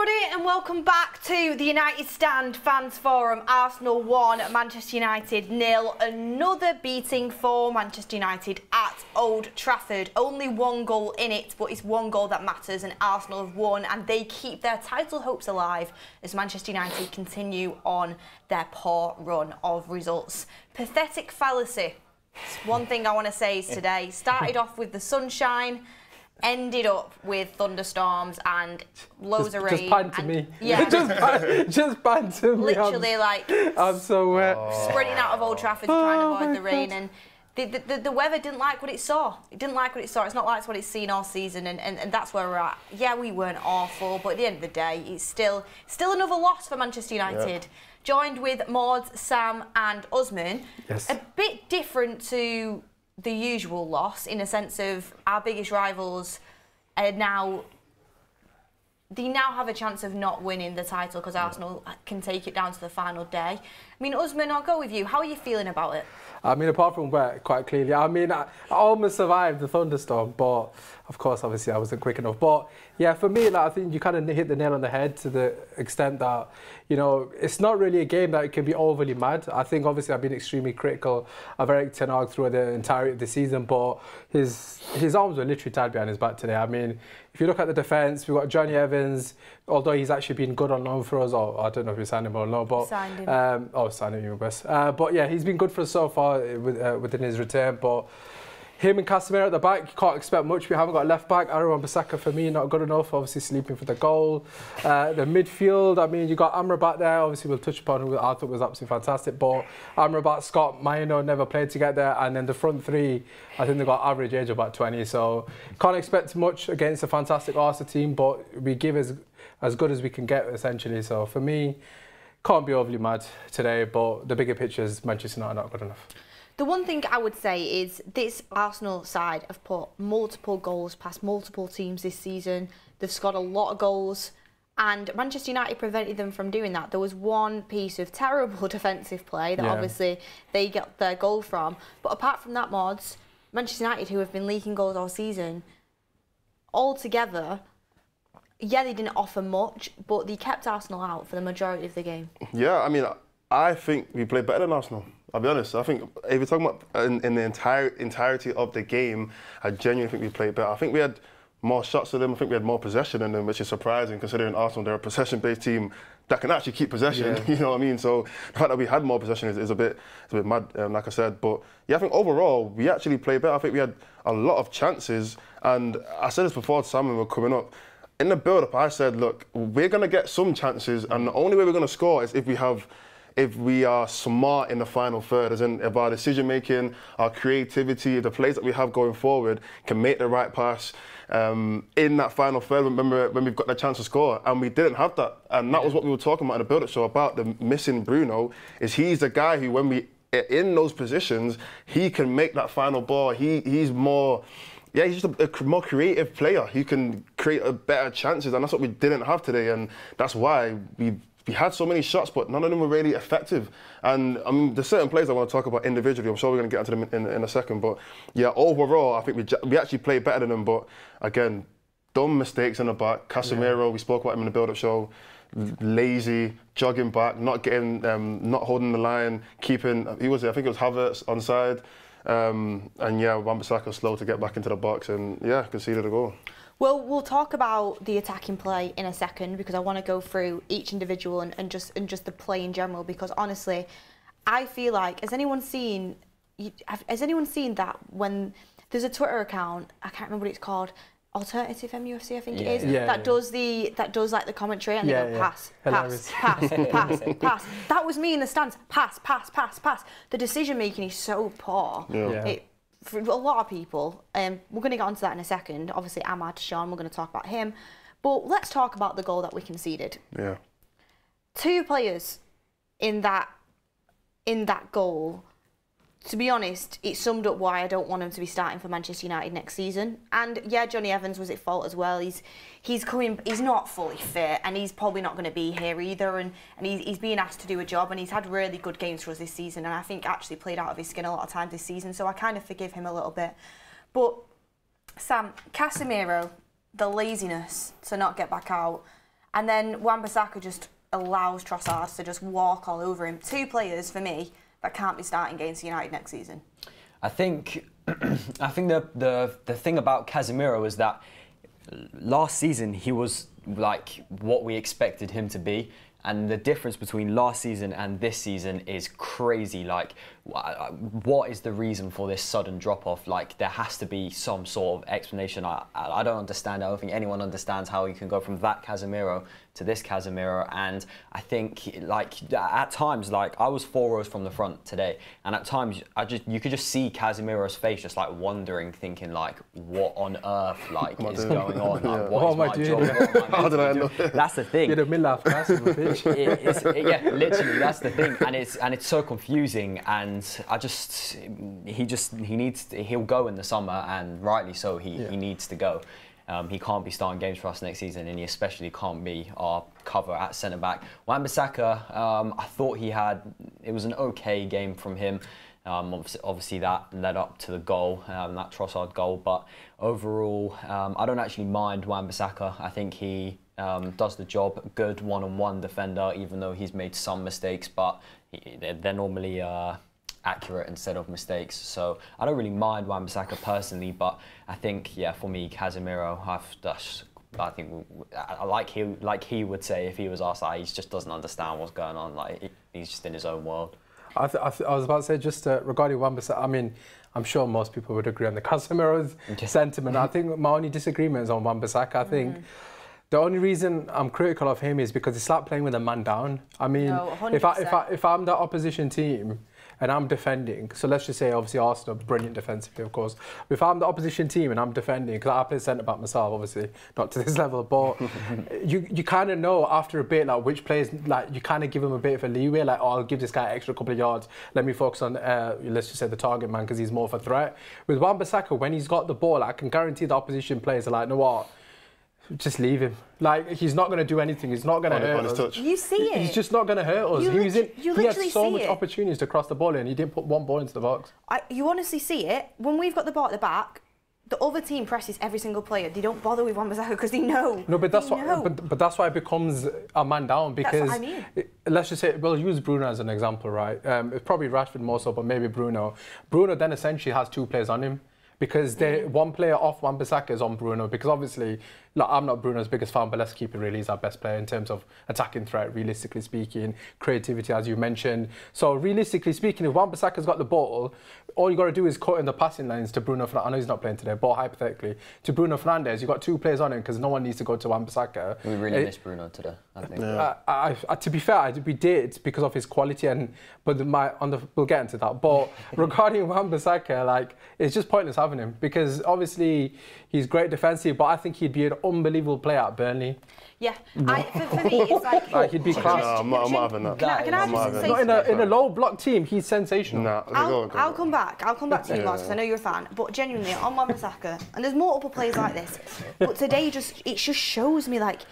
everybody, and welcome back to the United Stand Fans Forum. Arsenal 1, Manchester United 0. Another beating for Manchester United at Old Trafford. Only one goal in it, but it's one goal that matters, and Arsenal have won, and they keep their title hopes alive as Manchester United continue on their poor run of results. Pathetic fallacy. It's one thing I want to say is today. Started off with the sunshine, ended up with thunderstorms and loads of rain. Just pan to me. Yeah. just pan to me. Literally, I'm so wet. Sprinting out of Old Trafford to try and avoid the rain. And the weather didn't like what it saw. It didn't like what it saw. It's not like what it's seen all season, and that's where we're at. Yeah, we weren't awful, but at the end of the day, it's still another loss for Manchester United. Yeah. Joined with Mordzs, Sam and Usmaan. Yes. A bit different to the usual loss in a sense of our biggest rivals are now have a chance of not winning the title because Arsenal can take it down to the final day. I mean, Usmaan, I'll go with you. How are you feeling about it? I mean, apart from wet, quite clearly. I mean, I almost survived the thunderstorm, but of course, obviously, I wasn't quick enough. But yeah, for me, I think you kind of hit the nail on the head to the extent that, you know, it's not really a game that can be overly mad. I think, obviously, I've been extremely critical of Erik ten Hag through the entirety of the season, but his arms were literally tied behind his back today. I mean, if you look at the defence, we've got Johnny Evans, although he's actually been good on loan for us, or I don't know if we signed him or not, but signed him. Signed him, best. But yeah, he's been good for us so far within his return. But him and Casemiro at the back, you can't expect much. We haven't got a left back. Aaron Wan-Bissaka for me, not good enough. Obviously sleeping for the goal. The midfield, I mean, you got Amrabat there. Obviously we'll touch upon who I thought was absolutely fantastic. But Amrabat, Scott, Maino never played together. And then the front three, I think they got average age of about 20. So can't expect much against a fantastic Arsenal team. But we give as good as we can get essentially. So for me, can't be overly mad today. But the bigger picture is Manchester United not good enough. The one thing I would say is this Arsenal side have put multiple goals past multiple teams this season. They've scored a lot of goals, and Manchester United prevented them from doing that. There was one piece of terrible defensive play that obviously they got their goal from. But apart from that, Mods, Manchester United, who have been leaking goals all season, altogether, yeah, they didn't offer much, but they kept Arsenal out for the majority of the game. Yeah, I mean, I think we played better than Arsenal. I'll be honest. I think if you're talking about in the entirety of the game, I genuinely think we played better. I think we had more shots than them. I think we had more possession than them, which is surprising considering Arsenal, they're a possession-based team that can actually keep possession. Yeah. You know what I mean? So the fact that we had more possession is a bit mad, like I said. But yeah, I think overall we actually played better. I think we had a lot of chances, and I said this before Sam when we were coming up. In the build-up, I said, look, we're going to get some chances, and the only way we're going to score is if we are smart in the final third, as in if our decision-making, our creativity, the plays that we have going forward can make the right pass in that final third when we've got the chance to score. And we didn't have that. And that was what we were talking about in the build-up show about the missing Bruno, is he's the guy who, when we are in those positions, he can make that final ball. He's more... Yeah, he's just a more creative player. He can create better chances, and that's what we didn't have today. And that's why we had so many shots, but none of them were really effective. And I mean, there's certain players I want to talk about individually. I'm sure we're going to get into them in a second. But yeah, overall, I think we actually played better than them. But again, dumb mistakes in the back. Casemiro, we spoke about him in the build-up show. Lazy, jogging back, not holding the line, keeping. I think it was Havertz onside. And yeah, Wan-Bissaka slow to get back into the box, and yeah, conceded a goal. Well, we'll talk about the attacking play in a second because I want to go through each individual and just the play in general. Because honestly, I feel like has anyone seen that when there's a Twitter account, I can't remember what it's called, Alternative MUFC, I think it is, that does like the commentary, and they go pass, pass, pass, pass, pass. That was me in the stands. Pass, pass, pass, pass. The decision making is so poor. For a lot of people, we're going to get onto that in a second. Obviously, Ahmad, Sean, we're going to talk about him. But let's talk about the goal that we conceded. Yeah. Two players in that goal. To be honest, it summed up why I don't want him to be starting for Manchester United next season. And yeah, Johnny Evans was at fault as well. He's not fully fit, and he's probably not going to be here either. And he's being asked to do a job, and he's had really good games for us this season, and I think actually played out of his skin a lot of times this season. So I kind of forgive him a little bit. But Sam, Casemiro, the laziness to not get back out. And then Wan-Bissaka just allows Trossard to just walk all over him. 2 players, for me, that can't be starting against United next season. I think the thing about Casemiro is that last season he was like what we expected him to be. And the difference between last season and this season is crazy. Like, what is the reason for this sudden drop-off? Like, there has to be some sort of explanation. I don't understand. I don't think anyone understands how you can go from that Casemiro to this Casemiro. And I think, like, at times, like, I was 4 rows from the front today, and at times, you could just see Casemiro's face just, like, wondering, thinking, like, what on earth, like, is going on? Like, what is my job? How did I know? That's the thing. You're the middle of yeah, literally, that's the thing, and it's so confusing. And he'll go in the summer, and rightly so. He needs to go. He can't be starting games for us next season, and he especially can't be our cover at centre back. Wan-Bissaka, I thought it was an okay game from him. Obviously that led up to the goal, that Trossard goal. But overall, I don't actually mind Wan-Bissaka. I think he does the job. Good one-on-one defender, even though he's made some mistakes, but they're normally accurate instead of mistakes. So I don't really mind Wan-Bissaka personally, but I think, yeah, for me, Casemiro, I think, like he would say if he was asked, he just doesn't understand what's going on. Like, he's just in his own world. I was about to say, just regarding Wan-Bissaka, I mean, I'm sure most people would agree on the Casemiro's sentiment. I think my only disagreement is on Wan-Bissaka. I think the only reason I'm critical of him is because it's like playing with a man down. I mean, No, if I'm the opposition team and I'm defending, so let's just say obviously Arsenal, brilliant defensively, of course. If I'm the opposition team and I'm defending, because I play centre-back myself, obviously, not to this level, but you kind of know after a bit, like, which players, like, you kind of give them a bit of a leeway, like, oh, I'll give this guy an extra couple of yards, let me focus on, let's just say the target man, because he's more of a threat. With Wan-Bissaka, when he's got the ball, I can guarantee the opposition players are like, no what? Just leave him. Like, he's not going to do anything. He's not going to hurt us. Touch. You see it. He's just not going to hurt us. He had so much opportunities to cross the ball in. He didn't put one ball into the box. You honestly see it. When we've got the ball at the back, the other team presses every single player. They don't bother with Wan-Bissaka because they know. No, but that's but that's why it becomes a man down, because that's what I mean. Let's just say, we'll use Bruno as an example, right? It's probably Rashford more so, but maybe Bruno. Bruno then essentially has 2 players on him, because one player off Wan-Bissaka is on Bruno, because obviously, like, I'm not Bruno's biggest fan, but let's keep it real, he's our best player in terms of attacking threat, realistically speaking, creativity, as you mentioned. So realistically speaking, if Wan-Bissaka's got the ball, all you got to do is cut in the passing lanes to Bruno Fernandes. I know he's not playing today, but hypothetically, to Bruno Fernandes, you've got 2 players on him because no one needs to go to Wan-Bissaka. We really missed Bruno today, I think. To be fair, we did, because of his quality, we'll get into that. But regarding Wan-Bissaka, like, it's just pointless having him, because obviously he's great defensively, but I think he'd be an unbelievable player at Burnley. Yeah, for me, it's like he'd be class. No, I'm not having that. Can I just say not in a low block team, he's sensational. Nah, I'll come back to you, Lars, because I know you're a fan. But genuinely, on Wan-Bissaka, and there's multiple players like this, but today it just shows me, like,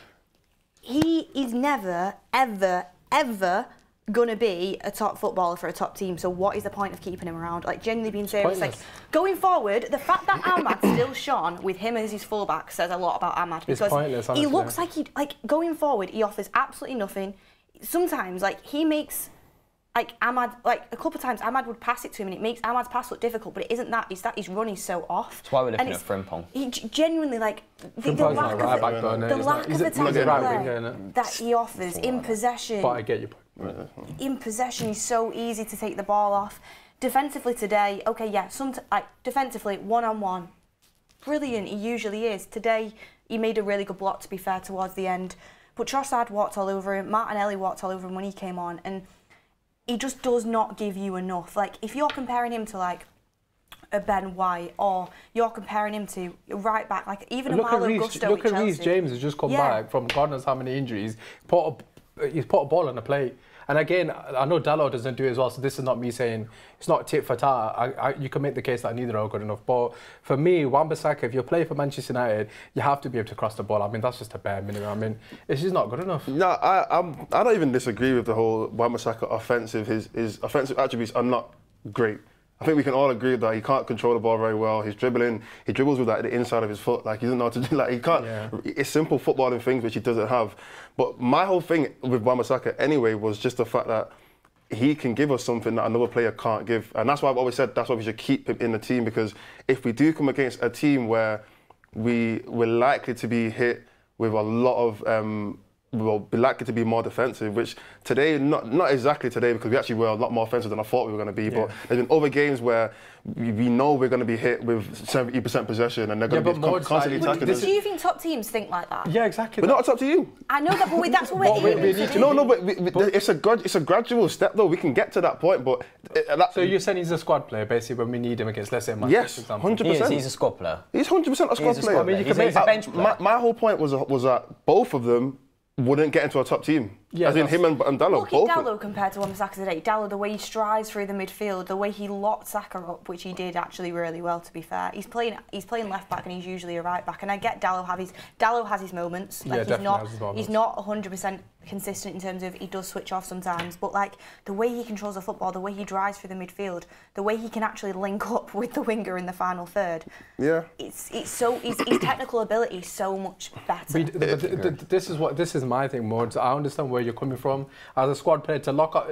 he is never, ever, ever gonna be a top footballer for a top team. So what is the point of keeping him around? Like, genuinely being serious. Like, going forward, the fact that Ahmad still shone with him as his fullback says a lot about Ahmad, because he looks like going forward, he offers absolutely nothing. Sometimes, like, he makes, like, Ahmad, like, a couple of times Ahmad would pass it to him and it makes Ahmad's pass look difficult, but it isn't that. It's that his run is so off. That's why we're looking at Frimpong. He genuinely, like, the lack of the technique that he offers in possession. But I get your point. In possession, he's so easy to take the ball off. Defensively today, okay, yeah, defensively, one-on-one, brilliant, he usually is. Today, he made a really good block, to be fair, towards the end. But Trossard walked all over him, Martinelli walked all over him when he came on, and he just does not give you enough. Like, if you're comparing him to, like, a Ben White, or you're comparing him to right back, like, even a Malo Gusto. Look at Reece James has just come back from God knows how many injuries. He's put a ball on the plate. And again, I know Dalot doesn't do it as well, so this is not me saying it's not tit for tat. You can make the case that neither are good enough. But for me, Wan-Bissaka, if you're playing for Manchester United, you have to be able to cross the ball. I mean, that's just a bare minimum. I mean, it's just not good enough. No, I don't even disagree with the whole Wan-Bissaka offensive. His offensive attributes are not great. I think we can all agree that he can't control the ball very well. He's dribbling, he dribbles with like the inside of his foot, like he doesn't know how to do, like he can't, it's simple footballing things which he doesn't have. But my whole thing with Wan-Bissaka anyway was just the fact that he can give us something that another player can't give. And that's why I've always said that's why we should keep him in the team, because if we do come against a team where we're likely to be hit with a lot of, we'll be likely to be more defensive, which today, not exactly today, because we actually were a lot more offensive than I thought we were going to be, but there's been other games where we know we're going to be hit with 70% possession and they're going to be constantly attacking us. Do you think top teams think like that? Yeah, exactly. But not it's up to you. I know that, but that's what we're we need to. No, but it's a gradual step though. We can get to that point, but so you're saying he's a squad player basically when we need him against, let's say, Manchester, for example. 100%. He's a squad player. He's 100% a squad player. I mean, he's a bench player. My whole point was that both of them wouldn't get into a top team. Yeah, as in him and Dalot. Look at Dalot compared to Wan-Bissaka today. Dalot, the way he strides through the midfield, the way he locked Saka up, which he did actually really well, to be fair. He's playing left back and he's usually a right back. And I get Dalot has his moments. Like he's not 100% consistent in terms of he does switch off sometimes, but like the way he controls the football, the way he drives through the midfield, the way he can actually link up with the winger in the final third. Yeah. His technical ability is so much better. This is my thing, Mordzs. I understand where you're coming from. As a squad player, to lock up,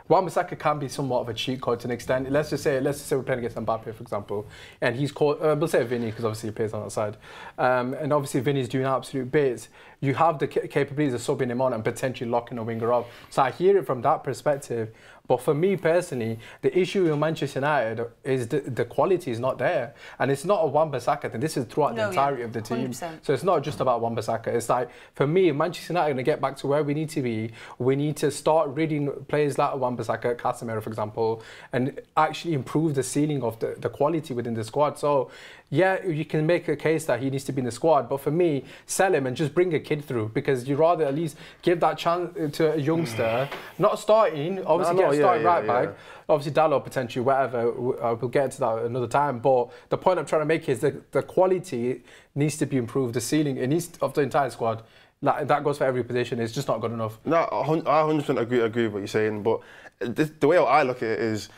Wan-Bissaka can be somewhat of a cheat code to an extent. Let's just say we're playing against Mbappe, for example, and he's called, we'll say Vinny, because obviously he plays on that side, and obviously Vinny's doing absolute bits. You have the capabilities of subbing him on and potentially locking a winger off. So I hear it from that perspective. But for me personally, the issue in Manchester United is the quality is not there. And it's not a Wan-Bissaka thing. This is throughout the entirety of the team. 100%. So it's not just about Wan-Bissaka. It's like, for me, if Manchester United are going to get back to where we need to be, we need to start reading players like Wan-Bissaka, Casemiro, for example, and actually improve the ceiling of the quality within the squad. So, yeah, you can make a case that he needs to be in the squad, but for me, sell him and just bring a kid through, because you'd rather at least give that chance to a youngster, not starting, obviously get a starting right back, obviously Dalot potentially, whatever, we'll get to that another time, but the point I'm trying to make is that the quality needs to be improved, the ceiling, it needs of the entire squad. That goes for every position, it's just not good enough. No, I 100% agree with what you're saying, but the way I look at it is,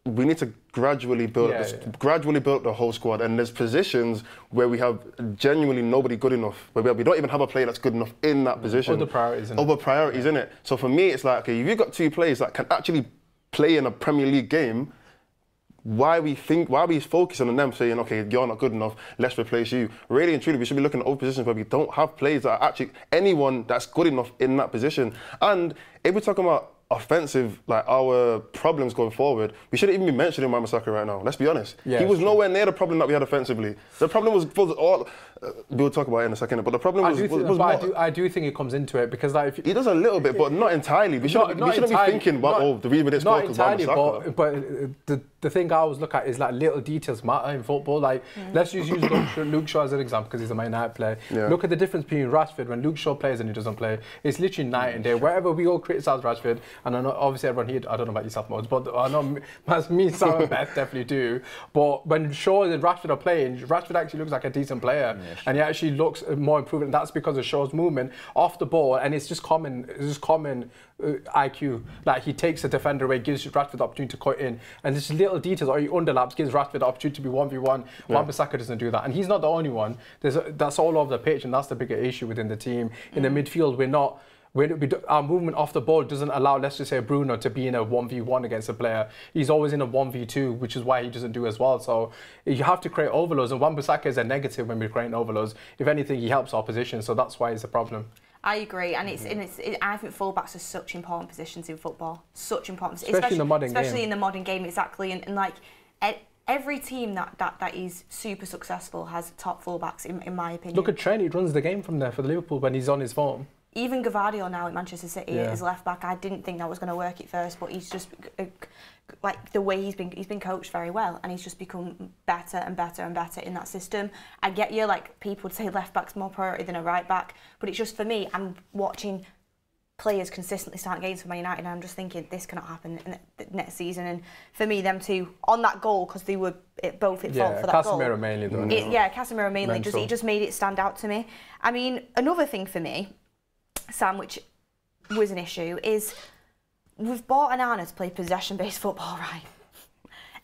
we need to gradually build the whole squad, and there's positions where we have genuinely nobody good enough, where we don't even have a player that's good enough in that position. Other priorities, innit? So for me, it's like, okay, if you've got two players that can actually play in a Premier League game, why are we focusing on them, saying, okay, you're not good enough, let's replace you? Really and truly, we should be looking at other positions where we don't have players that are actually anyone that's good enough in that position. And if we're talking about offensive, like our problems going forward, we shouldn't even be mentioning Wan-Bissaka right now. Let's be honest. Yeah, he was nowhere near the problem that we had offensively. The problem was we'll talk about it in a second, but the problem I do think it comes into it, because like he does a little bit, but not entirely. We shouldn't be thinking, the reason we didn't score because Wan-Bissaka. But the thing I always look at is like little details matter in football. Like let's just use Luke Shaw as an example, because he's a Man United player. Yeah. Look at the difference between Rashford when Luke Shaw plays and he doesn't play. It's literally night and day. Wherever we all criticise Rashford, and I know obviously everyone here, I don't know about yourself, Mordzs, but I know me, Sam and Beth definitely do. But when Shaw and Rashford are playing, Rashford actually looks like a decent player, and he actually looks more improved, and that's because of Shaw's movement off the ball, and it's just common IQ. Like he takes the defender away, gives Rashford the opportunity to cut in, and just little details, or he underlaps, gives Rashford the opportunity to be 1v1. Wan-Bissaka doesn't do that, and he's not the only one. That's all over the pitch, and that's the bigger issue within the team. In the midfield, our movement off the ball doesn't allow, let's just say, Bruno to be in a 1v1 against a player. He's always in a 1v2, which is why he doesn't do as well. So you have to create overloads, and Wan-Bissaka is a negative when we're creating overloads. If anything, he helps opposition, so that's why it's a problem. I agree, and I think fullbacks are such important positions in football. Such important, especially in the modern game. Especially in the modern game, exactly. And like every team that is super successful has top fullbacks, in my opinion. Look at Trent; he runs the game from there for the Liverpool when he's on his form. Even Gvardiol now at Manchester City as left back, I didn't think that was going to work at first, but he's just like the way he's been coached very well, and he's just become better and better and better in that system. I get you, like people would say left back's more priority than a right back, but it's just, for me, I'm watching players consistently start games for Man United, and I'm just thinking this cannot happen in the next season. And for me, them two on that goal, because they were both at fault for that goal. Casemiro mainly, though. Casemiro mainly. He just made it stand out to me. I mean, another thing for me, Sam, which was an issue, is we've bought Onana to play possession-based football, right?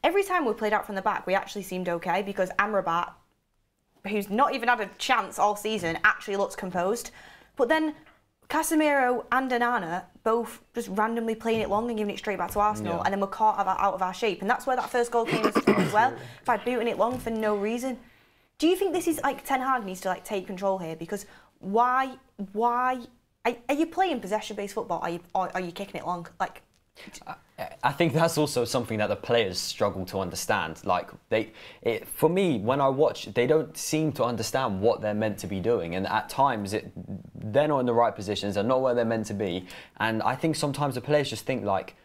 every time we played out from the back, we actually seemed okay because Amrabat, who's not even had a chance all season, actually looks composed. But then Casemiro and Onana both just randomly playing it long and giving it straight back to Arsenal, and then we're caught out of our shape. And that's where that first goal came as well, by booting it long for no reason. Do you think this is like Ten Hag needs to like take control here? Because why are you playing possession-based football? Or are you kicking it long? Like, I think that's also something that the players struggle to understand. Like for me, when I watch, they don't seem to understand what they're meant to be doing, and at times they're not in the right positions. They're not where they're meant to be, and I think sometimes the players just think like,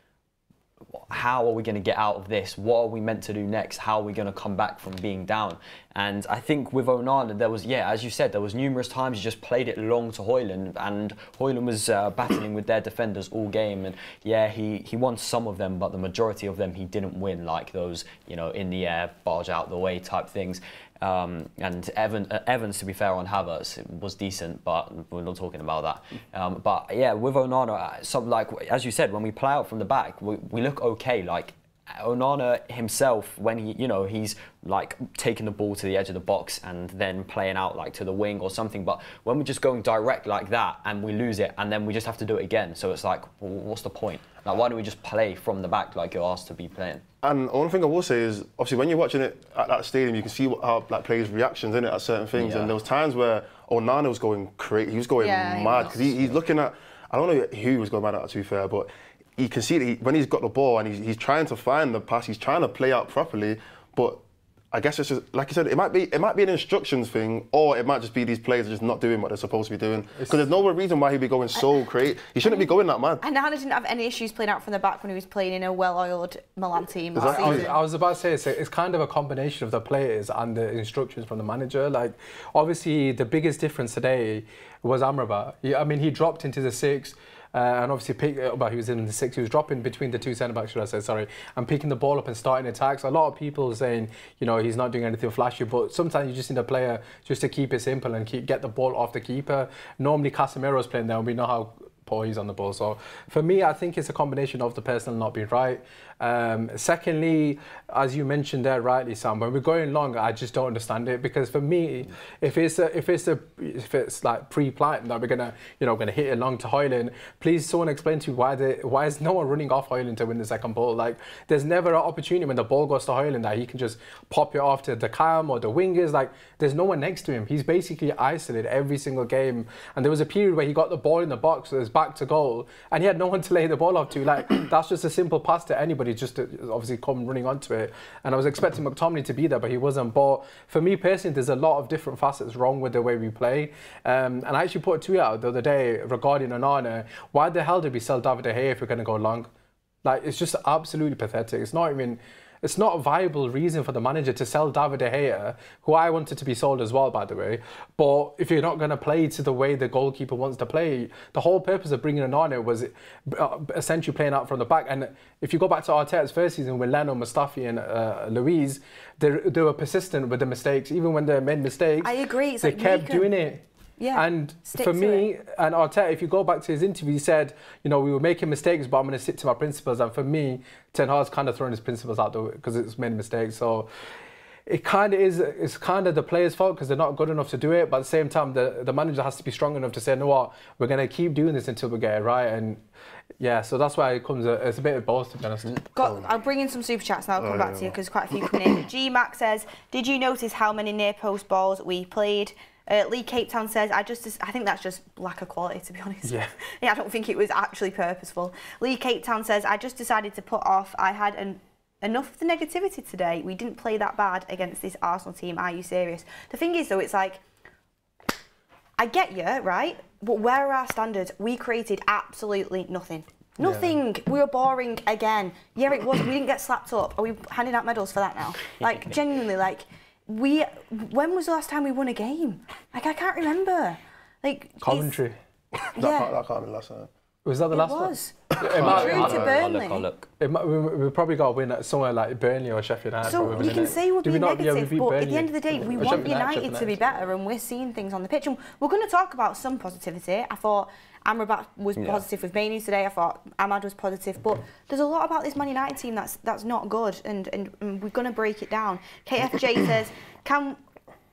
how are we going to get out of this? What are we meant to do next? How are we going to come back from being down? And I think with Onana, there was, as you said, there was numerous times he just played it long to Højlund, and Højlund was battling with their defenders all game. And he won some of them, but the majority of them he didn't win, like those, in the air, barge out the way type things. And Evans, to be fair, on Havertz was decent, but we're not talking about that. But yeah, with Onana, like as you said, when we play out from the back, we look okay. Like Onana himself, when he's like taking the ball to the edge of the box and then playing out like to the wing or something. But when we're just going direct like that and we lose it, and then we just have to do it again. So it's like, well, what's the point? Like, why don't we just play from the back like you're asked to be playing? And one thing I will say is, obviously, when you're watching it at that stadium, you can see how like players' reactions in it at certain things. And there was times where Onana was going crazy. He was going mad because he's looking at. I don't know who he was going mad at, to be fair, but you can see that when he's got the ball and he's trying to find the pass, he's trying to play out properly. But I guess it's just, like you said, it might be an instructions thing, or it might just be these players are just not doing what they're supposed to be doing. Because there's no reason why he'd be going so crazy. He shouldn't be going that mad. And Onana didn't have any issues playing out from the back when he was playing in a well-oiled Milan team last season. I was about to say, it's kind of a combination of the players and the instructions from the manager. Like, obviously, the biggest difference today was Amrabat. He dropped into the 6. And obviously, he was in the 6. He was dropping between the 2 centre-backs, should I say, sorry, and picking the ball up and starting attacks. A lot of people saying, he's not doing anything flashy, but sometimes you just need a player just to keep it simple and get the ball off the keeper. Normally, Casemiro's playing there, and we know how poor he's on the ball. So for me, I think it's a combination of the personnel not being right. Secondly, as you mentioned there rightly, Sam, when we're going long, I just don't understand it, because for me, if it's like pre-planned that we're gonna hit it long to Højlund, please someone explain to me why is no one running off Højlund to win the second ball? Like, there's never an opportunity when the ball goes to Højlund that he can just pop it off to the cam or the wingers. Like, there's no one next to him. He's basically isolated every single game. And there was a period where he got the ball in the box, so it was back to goal, and he had no one to lay the ball off to. Like, that's just a simple pass to anybody, just to obviously come running onto it. And I was expecting McTominay to be there, but he wasn't. But for me personally, there's a lot of different facets wrong with the way we play. And I actually put a tweet out the other day regarding Onana. Why the hell did we sell David De Gea if we're going to go long? Like, it's just absolutely pathetic. It's not a viable reason for the manager to sell David De Gea, who I wanted to be sold as well, by the way. But if you're not going to play to the way the goalkeeper wants to play, the whole purpose of bringing Onana was essentially playing out from the back. And if you go back to Arteta's first season with Leno, Mustafi and Luiz, they were persistent with the mistakes. Even when they made mistakes, I agree. They kept doing it. Yeah, and for me, and Arteta, if you go back to his interview, he said, we were making mistakes, but I'm going to stick to my principles. And for me, Ten Hag's kind of thrown his principles out the way because it's made mistakes. So it kind of is, it's kind of the players' fault because they're not good enough to do it. But at the same time, the manager has to be strong enough to say, you know what, we're going to keep doing this until we get it right. And yeah, so that's why it's a bit of both, to be honest. I'll bring in some super chats now. I'll come back to you because quite a few coming in. G-Mac says, did you notice how many near post balls we played? Lee Cape Town says, I think that's just lack of quality, to be honest. Yeah, I don't think it was actually purposeful. Lee Cape Town says, I just decided to put off. I had enough of the negativity today. We didn't play that bad against this Arsenal team. Are you serious? The thing is, though, it's like, I get you, right? But where are our standards? We created absolutely nothing. Nothing. Yeah. We were boring again. Yeah, it was. We didn't get slapped up. Are we handing out medals for that now? Like, genuinely, like... when was the last time we won a game? Like, I can't remember. Like, Coventry. That can't be the last time. Was that the last one? It was. To Burnley. I'll look. We probably got to win at somewhere like Burnley or Sheffield United. So you can say we're being negative, but at the end of the day, we want United to be better, and we're seeing things on the pitch. And we're going to talk about some positivity. I thought Amrabat was positive with Mainu today. I thought Ahmad was positive, but there's a lot about this Man United team that's not good, and we're going to break it down. KFJ says, Can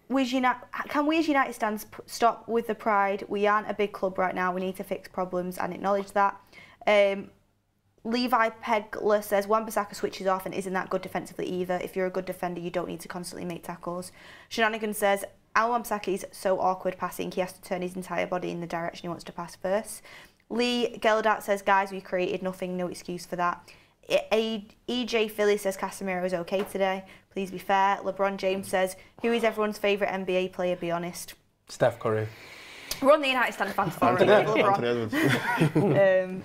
we as United fans stop with the pride? We aren't a big club right now. We need to fix problems and acknowledge that. Levi Pegler says, Wan-Bissaka switches off and isn't that good defensively either. If you're a good defender, you don't need to constantly make tackles. Shenanigans says, Wan-Bissaka is so awkward passing, he has to turn his entire body in the direction he wants to pass first. Lee Geldat says, guys, we created nothing, no excuse for that. EJ Philly says, Casemiro is okay today. Please be fair. LeBron James says, who is everyone's favourite NBA player, be honest? Steph Curry. We're on the United stand fans for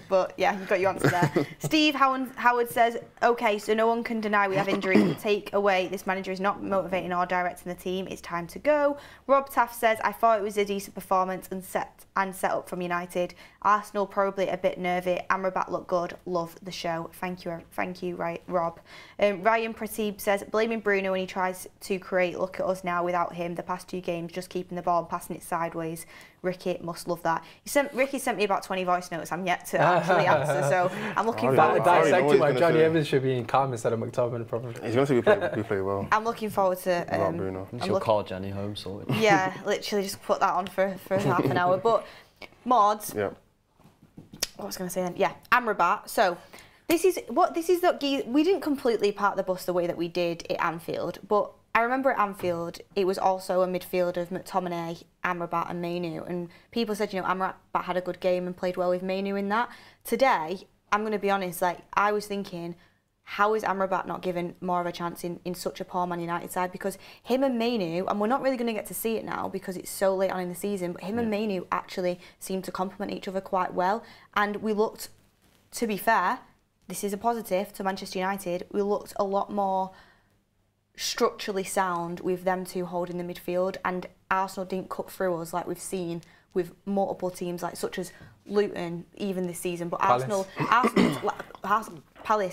but yeah, you got your answer there. Steve Howard says, okay, so no one can deny we have injuries. Take away, this manager is not motivating or directing the team. It's time to go. Rob Taft says, I thought it was a decent performance and set up from United. Arsenal probably a bit nervy. Amrabat looked good. Love the show. Thank you, right, Rob. Ryan Pratib says, blaming Bruno when he tries to create. Look at us now without him. The past 2 games, just keeping the ball and passing it sideways. Ricky must love that. Ricky sent me about 20 voice notes. I'm yet to actually answer, so I'm looking forward to dissecting why Johnny Evans should be in calm instead of McTominay, probably. He's going to say we play well. I'm looking forward to. Bruno. You'll call Johnny home sorted. Yeah, literally just put that on for half an hour. But Mordzs. Yeah. What was I going to say then? Yeah, Amrabat. So this is we didn't completely park the bus the way that we did at Anfield, but I remember at Anfield, it was also a midfield of McTominay, Amrabat and Mainu. And people said, Amrabat had a good game and played well with Mainu in that. Today, I'm going to be honest, I was thinking, how is Amrabat not given more of a chance in such a poor Man United side? Because him and Mainu, and we're not really going to get to see it now because it's so late on in the season, but him and Mainu actually seemed to complement each other quite well. And we looked, to be fair, this is a positive to Manchester United, we looked a lot more structurally sound with them two holding the midfield, and Arsenal didn't cut through us like we've seen with multiple teams such as Luton even this season. But Palace,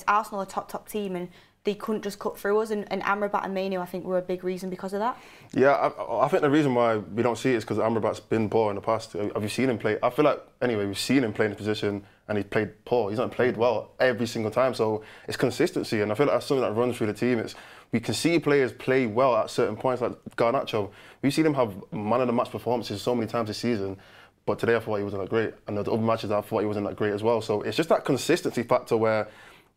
Arsenal are top team, and they couldn't just cut through us. And Amrabat and Mainu, I think, were a big reason because of that. Yeah, I think the reason why we don't see it is because Amrabat's been poor in the past. Have you seen him play? I feel like, anyway, we've seen him play in the position and he's played poor. He's not played well every single time. So it's consistency, and I feel like that's something that runs through the team. We can see players play well at certain points, like Garnacho. We've seen him have man of the match performances so many times this season, but today I thought he wasn't that great. And the other matches I thought he wasn't that great as well. So it's just that consistency factor where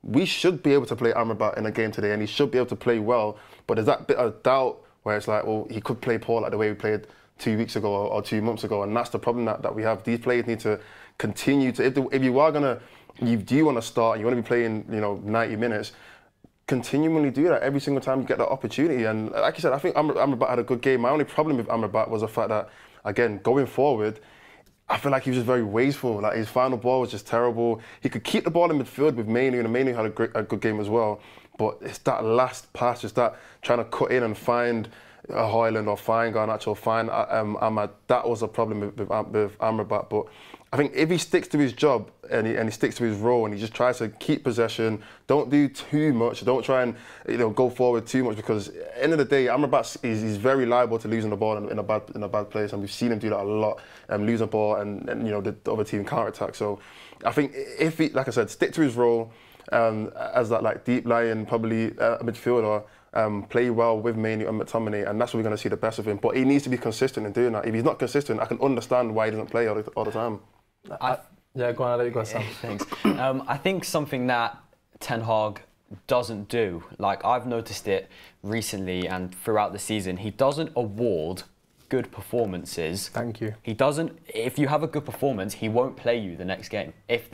we should be able to play Amrabat in a game today and he should be able to play well, but there's that bit of doubt where it's like, well, he could play poor like the way we played 2 weeks ago or 2 months ago, and that's the problem that we have. These players need to continue to, if you are gonna, you do want to start, you want to be playing, 90 minutes, continually do that every single time you get that opportunity. And like you said, I think Amrabat had a good game. My only problem with Amrabat was the fact that, again, going forward, I feel like he was just very wasteful. Like his final ball was just terrible. He could keep the ball in midfield with Mainu, and Mainu had a good game as well. But it's that last pass, just that trying to cut in and find a Højlund or find Garnacho or find Ahmad. That was a problem with Amrabat. But I think if he sticks to his job and he sticks to his role and he just tries to keep possession, don't do too much, don't try and go forward too much, because at the end of the day, Amrabat is very liable to losing the ball in a bad place, and we've seen him do that a lot, losing the ball and the other team counter attack. So I think if he, like I said, stick to his role as that deep lying probably midfielder. Play well with Mainu and McTominay, and that's where we're going to see the best of him. But he needs to be consistent in doing that. If he's not consistent, I can understand why he doesn't play all the time. Yeah, go on, I'll let you go, Sam. Thanks. I think something that Ten Hag doesn't do, I've noticed it recently and throughout the season, he doesn't award good performances. Thank you. He doesn't. If you have a good performance, he won't play you the next game. If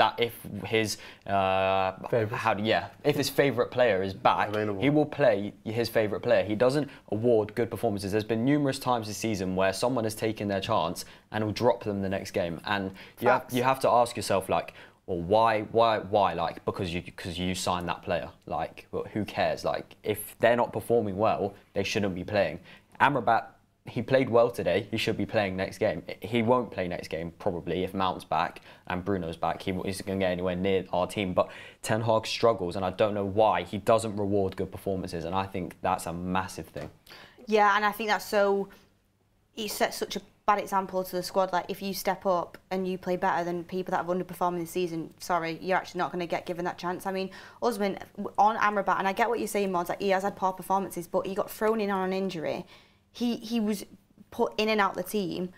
his if his favourite player is back, available, he will play his favourite player. He doesn't award good performances. There's been numerous times this season where someone has taken their chance and will drop them the next game, and you have to ask yourself well, why? Because you signed that player. Well, who cares? If they're not performing well, they shouldn't be playing. Amrabat, he played well today. He should be playing next game. He won't play next game, probably, if Mount's back and Bruno's back. He isn't going to get anywhere near our team. But Ten Hag struggles, and I don't know why. He doesn't reward good performances, and I think that's a massive thing. Yeah, and I think that's so... He sets such a bad example to the squad. Like, if you step up and you play better than people that have underperformed this season, sorry, you're actually not going to get given that chance. I mean, Usmaan on Amrabat, and I get what you're saying, Mords, like, he has had poor performances, but he got thrown in on an injury. He was put in and out the team,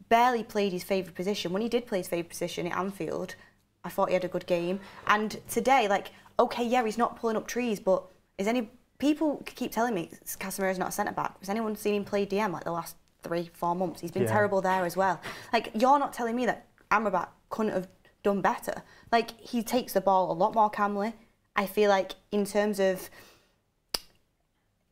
barely played his favourite position. When he did play his favourite position at Anfield, I thought he had a good game. And today, like, okay, yeah, he's not pulling up trees, but people keep telling me Casemiro's not a centre-back. Has anyone seen him play DM like the last 3-4 months? He's been terrible there as well. Like, you're not telling me that Amrabat couldn't have done better. Like, he takes the ball a lot more calmly. I feel like in terms of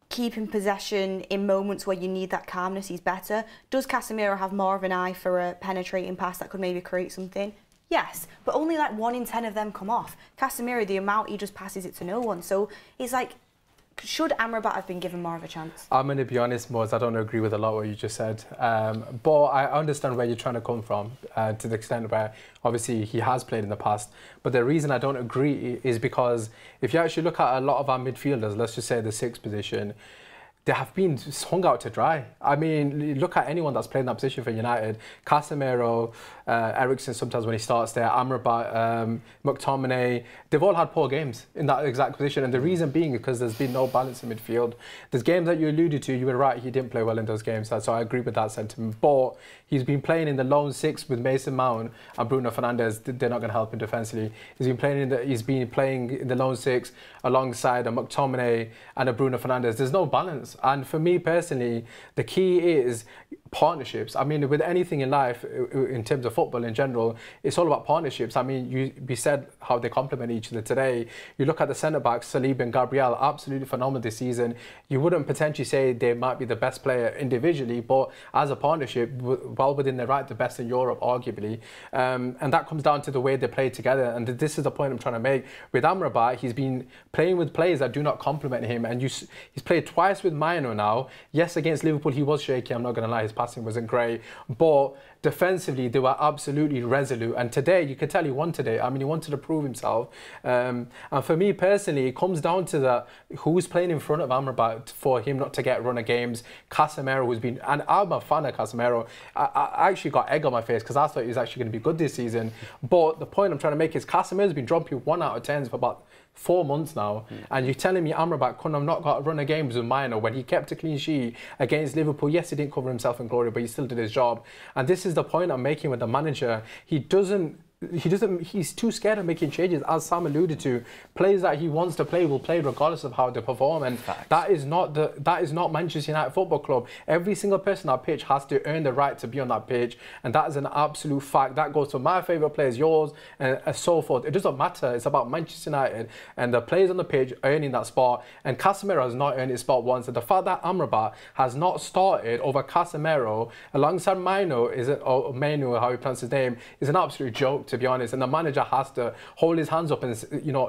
keeping possession in moments where you need that calmness, he's better. Does Casemiro have more of an eye for a penetrating pass that could maybe create something? Yes, but only like 1 in 10 of them come off. Casemiro, the amount he just passes it to no one. So it's like, should Amrabat have been given more of a chance? I'm going to be honest, Mords, I don't agree with a lot of what you just said. But I understand where you're trying to come from, to the extent where obviously he has played in the past. But the reason I don't agree is because if you actually look at a lot of our midfielders, let's just say the 6th position, they have been hung out to dry. I mean, look at anyone that's played in that position for United. Casemiro, Eriksen sometimes when he starts there, Amrabat, McTominay, they've all had poor games in that exact position. And the reason being because there's been no balance in midfield. There's games that you alluded to, you were right, he didn't play well in those games. So I agree with that sentiment. But he's been playing in the lone 6 with Mason Mount and Bruno Fernandes. They're not going to help him defensively. He's been playing in the lone 6 alongside a McTominay and a Bruno Fernandes. There's no balance. And for me personally, the key is partnerships. I mean, with anything in life, in terms of football in general, it's all about partnerships. I mean, we said how they complement each other today. You look at the centre-backs, Saliba and Gabriel, absolutely phenomenal this season. You wouldn't potentially say they might be the best player individually, but as a partnership, well within their right, the best in Europe, arguably. And that comes down to the way they play together. And this is the point I'm trying to make. With Amrabat, he's been playing with players that do not complement him. And he's played twice with Mino now. Yes, against Liverpool, he was shaky. I'm not going to lie, his passing wasn't great, but defensively they were absolutely resolute. And today, you could tell he won today. I mean, he wanted to prove himself. And for me personally, it comes down to who's playing in front of Amrabat for him not to get run of games. Casemiro, who's been, and I'm a fan of Casemiro. I actually got egg on my face because I thought he was actually going to be good this season. But the point I'm trying to make is Casemiro's been dropping 1 out of 10s for about 4 months now, and you're telling me Amrabat couldn't have not got a run of games with Mino when he kept a clean sheet against Liverpool. Yes, he didn't cover himself in glory, but he still did his job. And this is the point I'm making with the manager. He's too scared of making changes. As Sam alluded to, players that he wants to play will play regardless of how they perform, and that is not Manchester United Football Club. Every single person on that pitch has to earn the right to be on that pitch, and that is an absolute fact. That goes for my favourite players, yours, and so forth. It doesn't matter. It's about Manchester United and the players on the pitch earning that spot, and Casemiro has not earned his spot once. And the fact that Amrabat has not started over Casemiro alongside Mino, or Menu, how he pronounces his name, is an absolute joke, to be honest. And the manager has to hold his hands up and,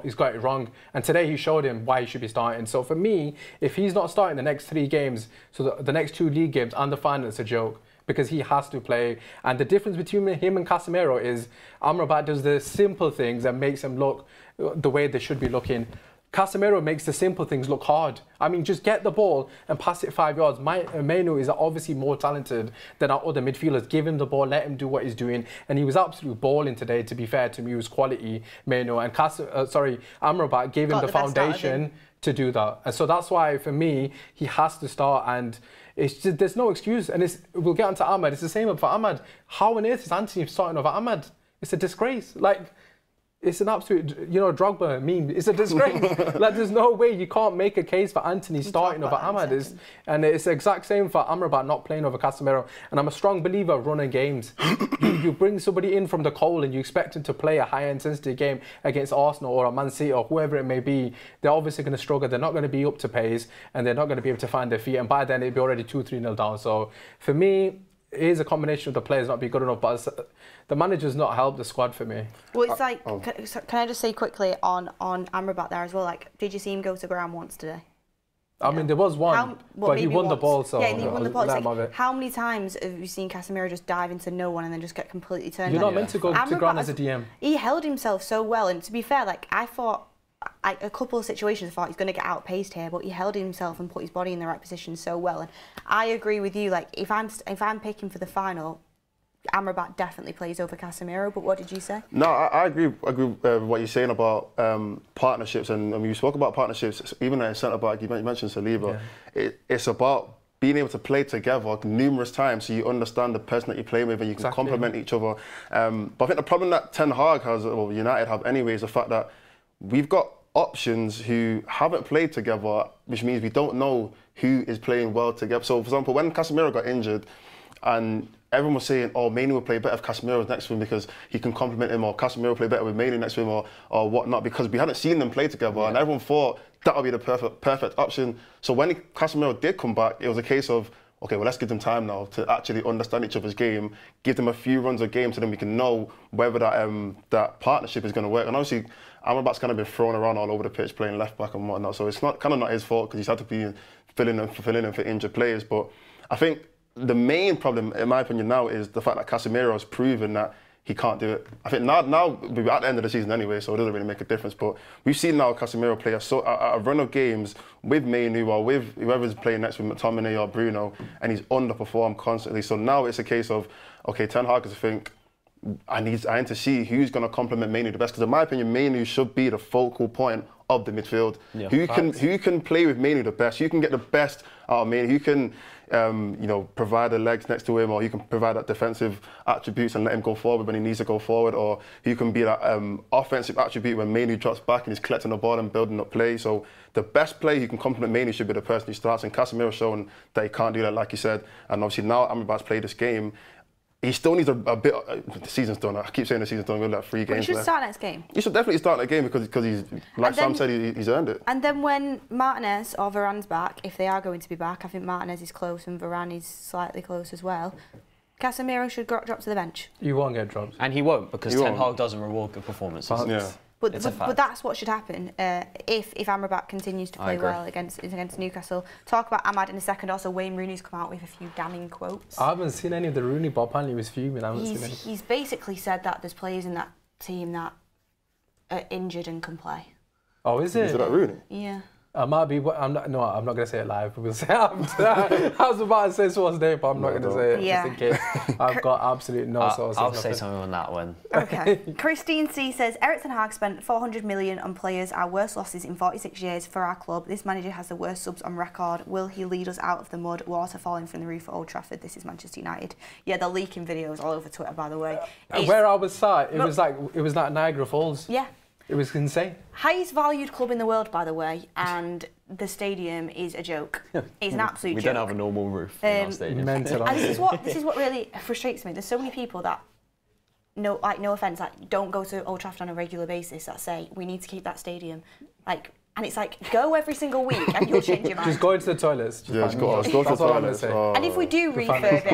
he's got it wrong. And today he showed him why he should be starting. So for me, if he's not starting the next 3 games, so the next 2 league games and the final, it's a joke, because he has to play. And the difference between him and Casemiro is Amrabat does the simple things and makes them look the way they should be looking. Casemiro makes the simple things look hard. I mean, just get the ball and pass it 5 yards. Manu is obviously more talented than our other midfielders. Give him the ball, let him do what he's doing. And he was absolutely balling today, to be fair to me. He was quality, Manu. And Amrabat gave him the foundation to do that. And so that's why, for me, he has to start. And it's just, there's no excuse. And we'll get onto Ahmad. It's the same for Ahmad. How on earth is Anthony starting over Ahmad? It's a disgrace. It's an absolute, Drogba meme. It's a disgrace. There's no way you can't make a case for Anthony starting over Ahmad. And it's the exact same for Amrabat not playing over Casemiro. And I'm a strong believer of running games. you bring somebody in from the cold and you expect him to play a high intensity game against Arsenal or a Man City or whoever it may be. They're obviously going to struggle. They're not going to be up to pace and they're not going to be able to find their feet. And by then it'll be already 2-3-0 down. So for me, it is a combination of the players not being good enough, but the manager's not helped the squad for me. Well, it's can I just say quickly on Amrabat there as well, did you see him go to ground once today? I mean, there was one, but he won the ball, so... Yeah, he won the ball. How many times have you seen Casemiro just dive into no one and then just get completely turned You're not meant to go to ground as a DM. He held himself so well, and to be fair, I thought a couple of situations I thought he's going to get outpaced here, but he held himself and put his body in the right position so well. And I agree with you. Like if I'm picking for the final, Amrabat definitely plays over Casemiro. But what did you say? No, I agree with what you're saying about partnerships, and you spoke about partnerships. Even at centre back, you mentioned Saliba. Yeah. It's about being able to play together numerous times so you understand the person that you're playing with and you can complement each other. But I think the problem that Ten Hag has, or United have anyway, is the fact that we've got options who haven't played together, which means we don't know who is playing well together. So, for example, when Casemiro got injured, and everyone was saying, oh, Mainoo will play better if Casemiro was next to him because he can complement him, or Casemiro will play better with Mainoo next to him, or whatnot, because we hadn't seen them play together, and everyone thought that would be the perfect option. So when Casemiro did come back, it was a case of, okay, well, let's give them time now to actually understand each other's game, give them a few runs of game so then we can know whether that partnership is going to work. And obviously, Amrabat's kind of been thrown around all over the pitch, playing left back and whatnot, so it's kind of not his fault because he's had to be filling in for injured players. But I think the main problem, in my opinion, now is the fact that Casemiro has proven that he can't do it. I think now we're at the end of the season anyway, so it doesn't really make a difference. But we've seen now Casemiro play a run of games with Mainoo or with whoever's playing next with McTominay or Bruno, and he's underperformed constantly. So now it's a case of, okay, Ten Hag has to think, I need to see who's going to complement Mainoo the best. Because in my opinion, Mainoo should be the focal point of the midfield. Yeah, who can play with Mainoo the best? Who can get the best out of Mainoo? Who can provide the legs next to him, or he can provide that defensive attributes and let him go forward when he needs to go forward, or he can be that offensive attribute when Mainoo drops back and he's collecting the ball and building up play. So the best player who can complement Mainoo should be the person who starts, and Casemiro's shown that he can't do that, like you said. And obviously now Amrabat's played this game. He still needs a bit. The season's done. I keep saying the season's done. We've got like 3 games left. He should start next game. He should definitely start that game because he's, like Sam said, he's earned it. And then when Martinez or Varane's back, if they are going to be back, I think Martinez is close and Varane is slightly close as well. Casemiro should drop to the bench. You won't get dropped. And he won't, because Ten Hag doesn't reward good performances. Yeah. But that's what should happen if Amrabat continues to play well against Newcastle. Talk about Ahmad in a second. Also, Wayne Rooney's come out with a few damning quotes. I haven't seen any of the Rooney, but apparently he was fuming. He's basically said that there's players in that team that are injured and can play. Oh, is it? Is it that Rooney? Yeah. I might be. I'm not going to say it live. We'll say after. I was about to say someone's name, but I'm not going to say it just in case. I've got absolutely no sources. I'll say something on that one. Okay. Christine C says, Eric Ten Hag spent 400 million on players, our worst losses in 46 years for our club. This manager has the worst subs on record. Will he lead us out of the mud? Water falling from the roof at Old Trafford. This is Manchester United. Yeah, they're leaking videos all over Twitter, by the way. Where I was sat, it was like Niagara Falls. Yeah. It was insane. Highest valued club in the world, by the way, and the stadium is a joke. It's an absolute joke. We don't have a normal roof in our stadium. And this is what really frustrates me. There's so many people that, no offence, don't go to Old Trafford on a regular basis that say we need to keep that stadium, and it's like, go every single week and you'll change your mind. Just go into the toilets. Let's go to the toilets. And if we do refurb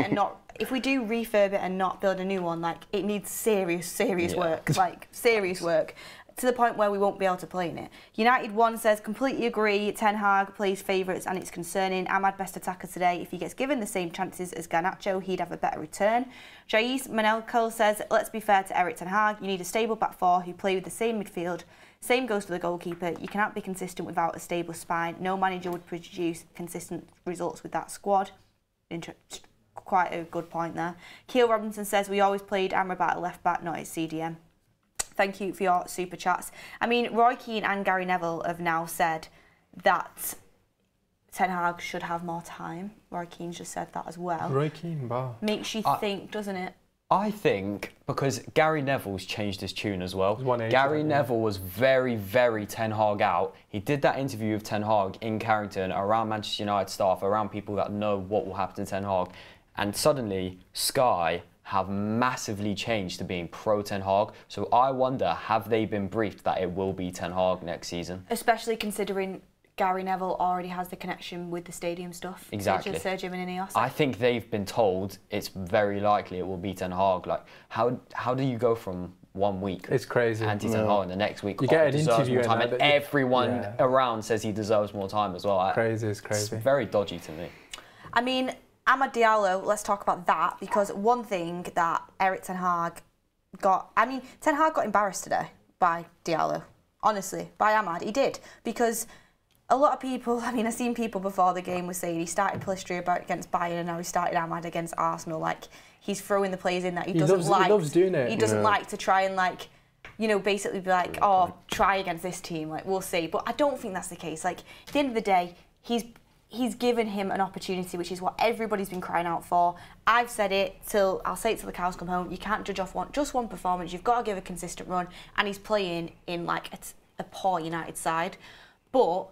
it and not build a new one, it needs serious work, serious work. To the point where we won't be able to play in it. United 1 says, completely agree, Ten Hag plays favourites and it's concerning. Ahmad best attacker today. If he gets given the same chances as Garnacho, he'd have a better return. Jais Manelko says, let's be fair to Eric Ten Hag. You need a stable back four who play with the same midfield. Same goes for the goalkeeper. You cannot be consistent without a stable spine. No manager would produce consistent results with that squad. Quite a good point there. Keel Robinson says, we always played Amrabat at left back, not at CDM. Thank you for your super chats. I mean, Roy Keane and Gary Neville have now said that Ten Hag should have more time. Roy Keane's just said that as well. Roy Keane, wow. Makes you think, doesn't it? I think because Gary Neville's changed his tune as well. Gary Neville was very, very Ten Hag out. He did that interview with Ten Hag in Carrington, around Manchester United staff, around people that know what will happen to Ten Hag. And suddenly, Sky have massively changed to being pro Ten Hag. So I wonder, have they been briefed that it will be Ten Hag next season? Especially considering Gary Neville already has the connection with the stadium stuff. Exactly. Sergio and Ineos. I think they've been told it's very likely it will be Ten Hag. How do you go from 1 week? It's crazy. Anti-Ten Hag, and the next week you get an interview more time, and everyone around says he deserves more time as well. It's crazy. It's very dodgy to me. I mean, Amad Diallo, let's talk about that, because one thing that Eric Ten Hag got... I mean, Ten Hag got embarrassed today by Diallo. honestly, by Ahmad. He did. Because a lot of people, I mean, I've seen people before the game were saying he started Pellistri against Bayern and now he started Ahmad against Arsenal. Like, he's throwing the players in that he doesn't like. He loves doing it. He doesn't like to try and, like, you know, basically be like, oh, try against this team. Like, we'll see. But I don't think that's the case. Like, at the end of the day, he's given him an opportunity, which is what everybody's been crying out for. I've said it I'll say it till the cows come home. You can't judge off just one performance. You've got to give a consistent run. And he's playing in, like, a poor United side. But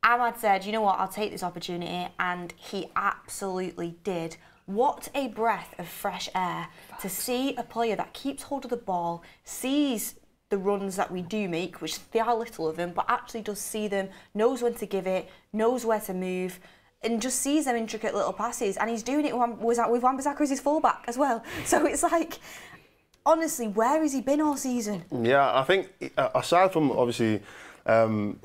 Ahmad said, you know what, I'll take this opportunity, and he absolutely did. What a breath of fresh air to see a player that keeps hold of the ball, sees the runs that we do make, which there are little of them, but actually does see them, knows when to give it, knows where to move, and just sees them intricate little passes. And he's doing it with Wan-Bissaka as his fullback as well. So it's like, honestly, where has he been all season? Yeah, I think aside from obviously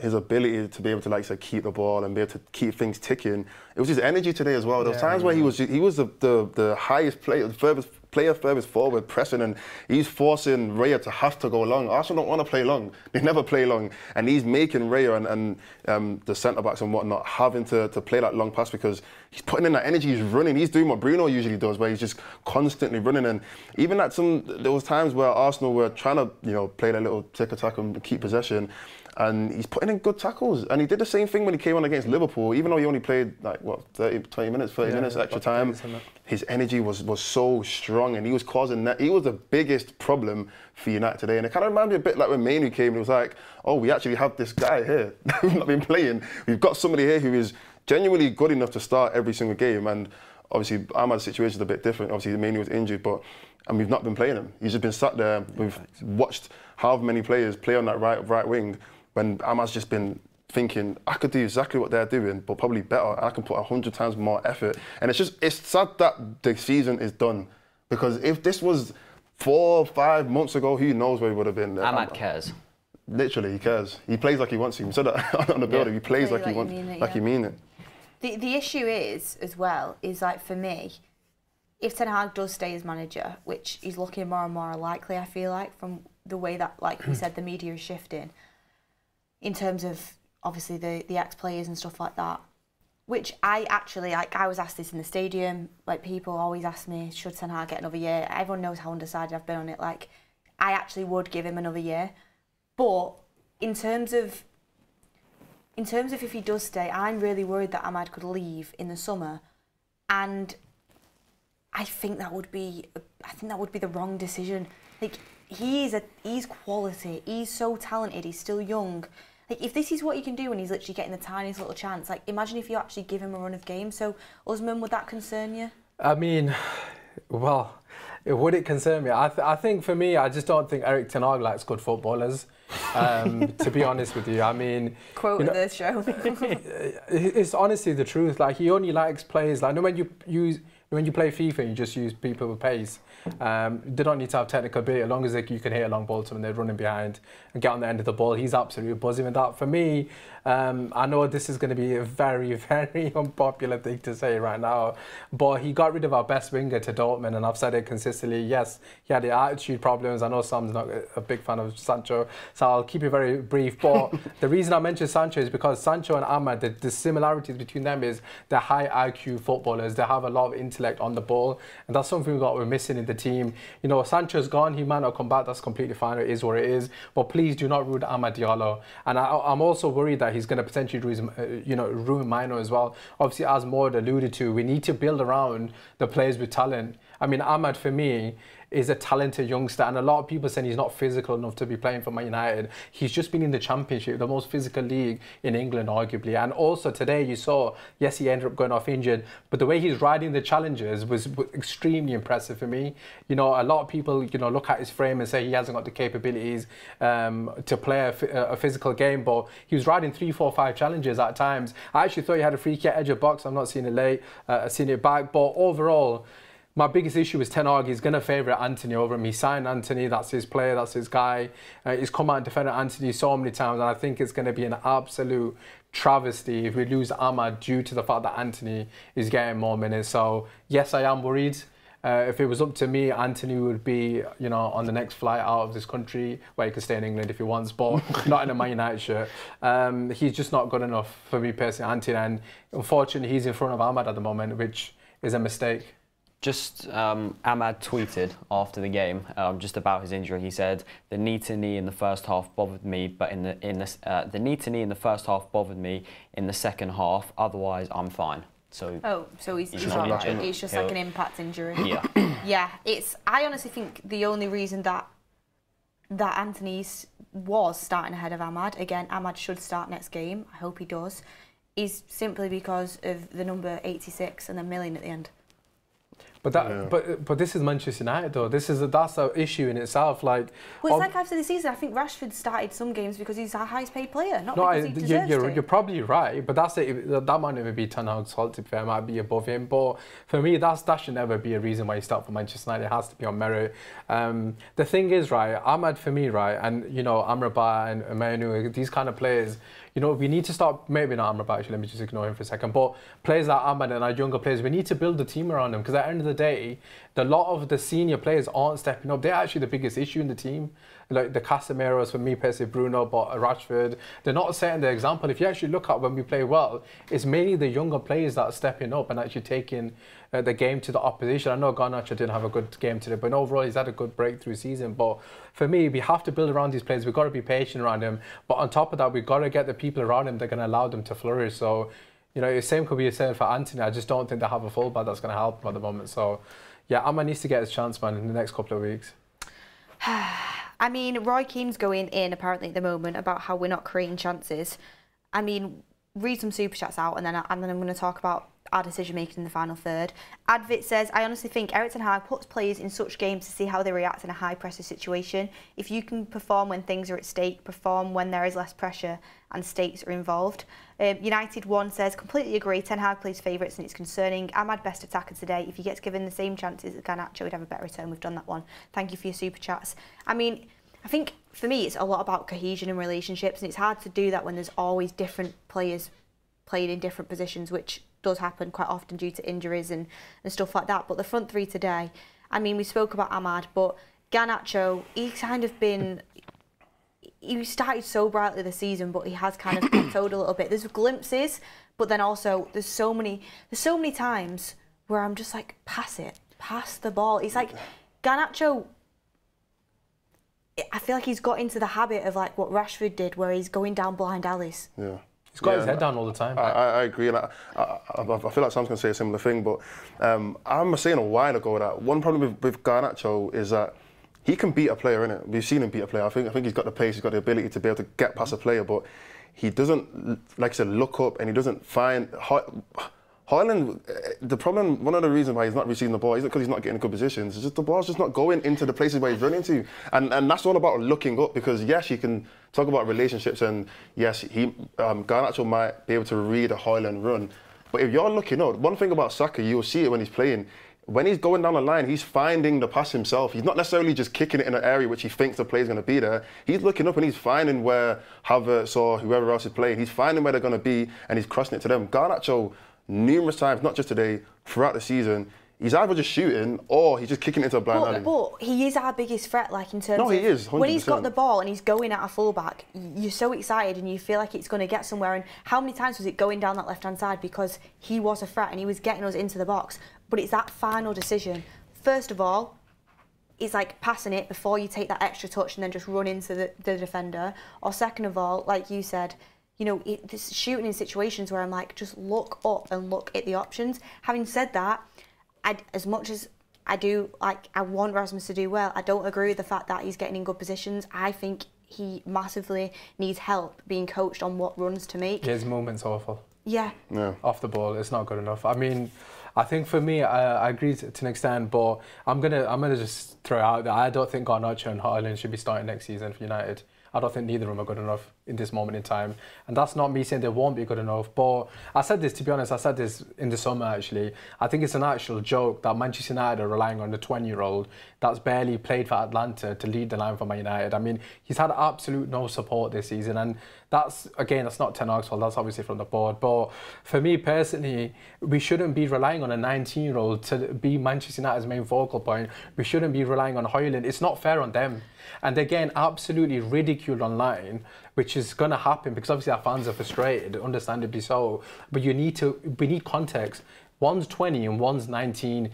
his ability to be able to, like I said, keep the ball and be able to keep things ticking, it was his energy today as well. There was times where he was the highest player, the furthest forward, pressing, and he's forcing Raya to have to go long. Arsenal don't want to play long. They never play long. And he's making Raya and the centre-backs and whatnot having to play that long pass because he's putting in that energy, he's running. He's doing what Bruno usually does, where he's just constantly running. And even at there was times where Arsenal were trying to, you know, play their little tick-attack and keep possession, and he's putting in good tackles. And he did the same thing when he came on against Liverpool, even though he only played, like, what, 30 minutes extra time. His energy was so strong, and he was causing that. He was the biggest problem for United today. And it kind of reminded me a bit like when Mainu came, and it was like, oh, we actually have this guy here that we've not been playing. We've got somebody here who is genuinely good enough to start every single game. And obviously, Ahmad's situation is a bit different. Obviously, Mainu was injured, and we've not been playing him. He's just been sat there. We've watched however many players play on that right wing, when Ahmad's just been thinking, I could do exactly what they're doing, but probably better, and I can put 100 times more effort. And it's sad that the season is done, because if this was 4 or 5 months ago, who knows where he would have been. Ahmad cares. Literally, he cares. He plays like he wants to. He said that on the building. He plays like he wants, like he mean it. The issue is, as well, is like, for me, if Ten Hag does stay as manager, which he's looking more and more likely, I feel like, from the way that, like we said, the media is shifting, in terms of, obviously, the ex-players and stuff like that, which I actually, like, I was asked this in the stadium, like, people always ask me, should Ten Hag get another year? Everyone knows how undecided I've been on it. Like, I actually would give him another year. But in terms of if he does stay, I'm really worried that Ahmad could leave in the summer, and I think that would be the wrong decision. Like, he's quality. He's so talented. He's still young. Like, if this is what he can do when he's literally getting the tiniest little chance, like, imagine if you actually give him a run of games. So, Usmaan, would that concern you? I mean, well, would it concern me? I think for me, I just don't think Erik ten Hag likes good footballers. To be honest with you, I mean, quote of the show. It's honestly the truth. Like, he only likes players. Like, when you play FIFA, you just use people with pace. They don't need to have technical ability, as long as you can hit a long ball to them and they're running behind and get on the end of the ball. He's absolutely buzzing with that. For me, I know this is going to be a very, very unpopular thing to say right now, but he got rid of our best winger to Dortmund, and I've said it consistently. Yes, he had the attitude problems. I know Sam's not a big fan of Sancho, so I'll keep it very brief. But the reason I mentioned Sancho is because Sancho and Ahmad, the similarities between them is they're high IQ footballers. They have a lot of intellect on the ball, and that's something we're missing in the team. You know, Sancho's gone. He might not come back. That's completely fine. It is what it is. But please do not ruin Amad Diallo. And I'm also worried that he's going to potentially ruin Mainu as well. Obviously, as Mord alluded to, we need to build around the players with talent. I mean, Ahmad, for me, is a talented youngster, and a lot of people saying he's not physical enough to be playing for Man United. He's just been in the Championship, the most physical league in England, arguably. And also today you saw, yes, he ended up going off injured, but the way he's riding the challenges was extremely impressive for me. You know, a lot of people, you know, look at his frame and say he hasn't got the capabilities to play a physical game, but he was riding 3, 4, 5 challenges at times. I actually thought he had a free kick edge of box. I'm not seeing it late, seeing it back, but overall, my biggest issue is Ten Hag. He's going to favourite Anthony over him. He signed Anthony, that's his player, that's his guy. He's come out and defended Anthony so many times, and I think it's going to be an absolute travesty if we lose Ahmad due to the fact that Anthony is getting more minutes. So, yes, I am worried. If it was up to me, Anthony would be, you know, on the next flight out of this country, where he could stay in England if he wants, but not in a Man United shirt. He's just not good enough for me personally, Anthony, and unfortunately he's in front of Ahmad at the moment, which is a mistake. Just Ahmad tweeted after the game just about his injury. He said, "The knee to knee in the first half bothered me, but the knee to knee in the first half bothered me in the second half. Otherwise, I'm fine." So he's all right. It's just like an impact injury. Yeah. Yeah. I honestly think the only reason that Anthony was starting ahead of Ahmad, again, Ahmad should start next game. I hope he does. Is simply because of the number 86 and the million at the end. But but this is Manchester United though. That's an issue in itself. Like, well, it's like after the season, I think Rashford started some games because he's our highest paid player, not because he deserves to. You're probably right, but that might never be Ten Hag's fault. To be fair, it might be above him. But for me, that should never be a reason why you start for Manchester United. It has to be on merit. The thing is, right, Ahmad for me, right, and you know, Amrabat and Manu, these kind of players. You know, we need to start, maybe not Amrabat, actually, let me just ignore him for a second, but players like Ahmad and our younger players, we need to build a team around them, because at the end of the day, a lot of the senior players aren't stepping up. They're actually the biggest issue in the team. Like the Casemiros, for me personally, Bruno, but Rashford, they're not setting the example. If you actually look at when we play well, it's mainly the younger players that are stepping up and actually taking the game to the opposition. I know Garnacho didn't have a good game today, but overall he's had a good breakthrough season. But for me, we have to build around these players. We've got to be patient around them. But on top of that, we've got to get the people around them that are going to allow them to flourish. So, you know, the same could be said for Anthony. I just don't think they have a fullback that's going to help them at the moment. So, yeah, Ahmad needs to get his chance, man, in the next couple of weeks. I mean, Roy Keane's going in apparently at the moment about how we're not creating chances. I mean, read some super chats out, and then I'm going to talk about our decision making in the final third. Advit says, "I honestly think Erik ten Hag puts players in such games to see how they react in a high pressure situation. If you can perform when things are at stake, perform when there is less pressure and stakes are involved." United One says, "Completely agree. Ten Hag plays favourites and it's concerning. Ahmad best attacker today. If he gets given the same chances as Garnacho, he'd have a better return." We've done that one. Thank you for your super chats. I mean, I think for me it's a lot about cohesion and relationships, and it's hard to do that when there's always different players playing in different positions, which does happen quite often due to injuries and stuff like that. But the front three today, I mean, we spoke about Ahmad, but Garnacho, he's kind of been... He started so brightly this season, but he has kind of plateaued a little bit. There's glimpses, but then also there's so many times where I'm just like, pass the ball. It's like Garnacho, I feel like he's got into the habit of like what Rashford did, where he's going down blind alleys. Yeah. He's got his head down all the time. I agree. Like, I feel like Sam's going to say a similar thing, but I was saying a while ago that one problem with Garnacho is that he can beat a player, innit? We've seen him beat a player. I think he's got the pace, he's got the ability to be able to get past a player, but he doesn't, like I said, look up, and he doesn't find... Haaland, the problem, one of the reasons why he's not receiving the ball isn't because he's not getting in good positions. It's just the ball's just not going into the places where he's running to. And that's all about looking up, because yes, you can talk about relationships, and yes, Garnacho might be able to read a Haaland run. But if you're looking up, one thing about Saka, you'll see it when he's playing. When he's going down the line, he's finding the pass himself. He's not necessarily just kicking it in an area which he thinks the player's going to be there. He's looking up and he's finding where Havertz or whoever else is playing. He's finding where they're going to be, and he's crossing it to them. Garnacho, numerous times, not just today, throughout the season, he's either just shooting or he's just kicking into a blind alley. But he is our biggest threat, like in terms of... No, he is, 100%. When he's got the ball and he's going at a fullback, you're so excited and you feel like it's going to get somewhere. And how many times was it going down that left-hand side because he was a threat and he was getting us into the box? But it's that final decision. First of all, it's like passing it before you take that extra touch and then just run into the defender. Or second of all, like you said, you know, this shooting in situations where I'm like, just look up and look at the options. Having said that, as much as I do, like, I want Rasmus to do well, I don't agree with the fact that he's getting in good positions. I think he massively needs help being coached on what runs to make. His movement's awful. Yeah. Off the ball, it's not good enough. I mean, I think for me, I agree to an extent, but I'm gonna just throw out that I don't think Garnacho and Haaland should be starting next season for United. I don't think neither of them are good enough in this moment in time. And that's not me saying they won't be good enough. But I said this, to be honest, I said this in the summer actually. I think it's an actual joke that Manchester United are relying on the 20-year-old that's barely played for Atlanta to lead the line for Man United. I mean, he's had absolute no support this season. And that's, again, that's not Ten Hag's fault. That's obviously from the board. But for me personally, we shouldn't be relying on on a 19-year-old to be Manchester United's main focal point. We shouldn't be relying on Højlund. It's not fair on them. And they're getting absolutely ridiculed online, which is going to happen because obviously our fans are frustrated, understandably so. But we need context. One's 20 and one's 19.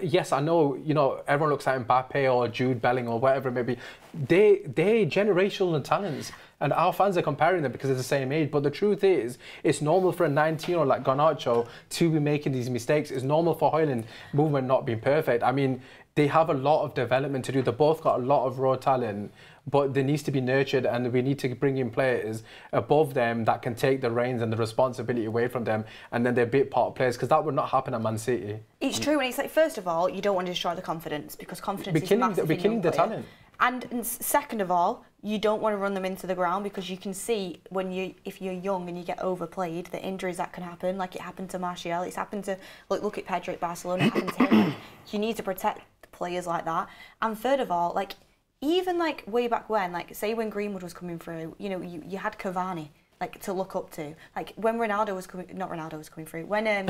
Yes, I know, you know, everyone looks at Mbappe or Jude Bellingham or whatever it may be. They're generational talents. And our fans are comparing them because they're the same age. But the truth is, it's normal for a 19-year-old like Garnacho to be making these mistakes. It's normal for Højlund movement not being perfect. I mean, they have a lot of development to do. They both got a lot of raw talent, but they needs to be nurtured, and we need to bring in players above them that can take the reins and the responsibility away from them, and then they're bit part players, because that would not happen at Man City. It's true, and it's like, first of all, you don't want to destroy the confidence, because confidence is massive. We're killing the talent. And second of all, you don't want to run them into the ground, because you can see if you're young and you get overplayed, the injuries that can happen. Like it happened to Martial, it's happened to look at Pedro at Barcelona. It happened to him. Like, you need to protect players like that. And third of all, like even like way back when, like say when Greenwood was coming through, you know, you had Cavani like to look up to. Like when Ronaldo was coming, not Ronaldo was coming through. When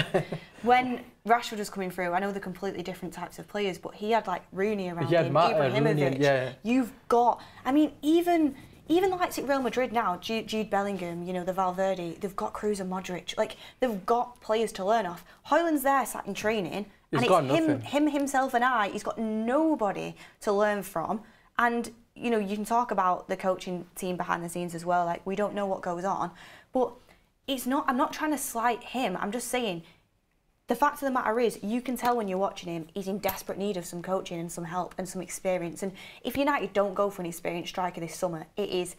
Rashford was coming through, I know they're completely different types of players, but he had like Rooney around him, Ibrahimovic. Yeah. You've got, I mean, even the likes at Real Madrid now, Jude Bellingham, you know, the Valverde, they've got Kroos and Modric. Like they've got players to learn off. Højlund's there sat in training, and it's him himself and I. He's got nobody to learn from. And you know, you can talk about the coaching team behind the scenes as well. Like we don't know what goes on, but it's not. I'm not trying to slight him. I'm just saying, the fact of the matter is, you can tell when you're watching him, he's in desperate need of some coaching and some help and some experience. And if United don't go for an experienced striker this summer, it is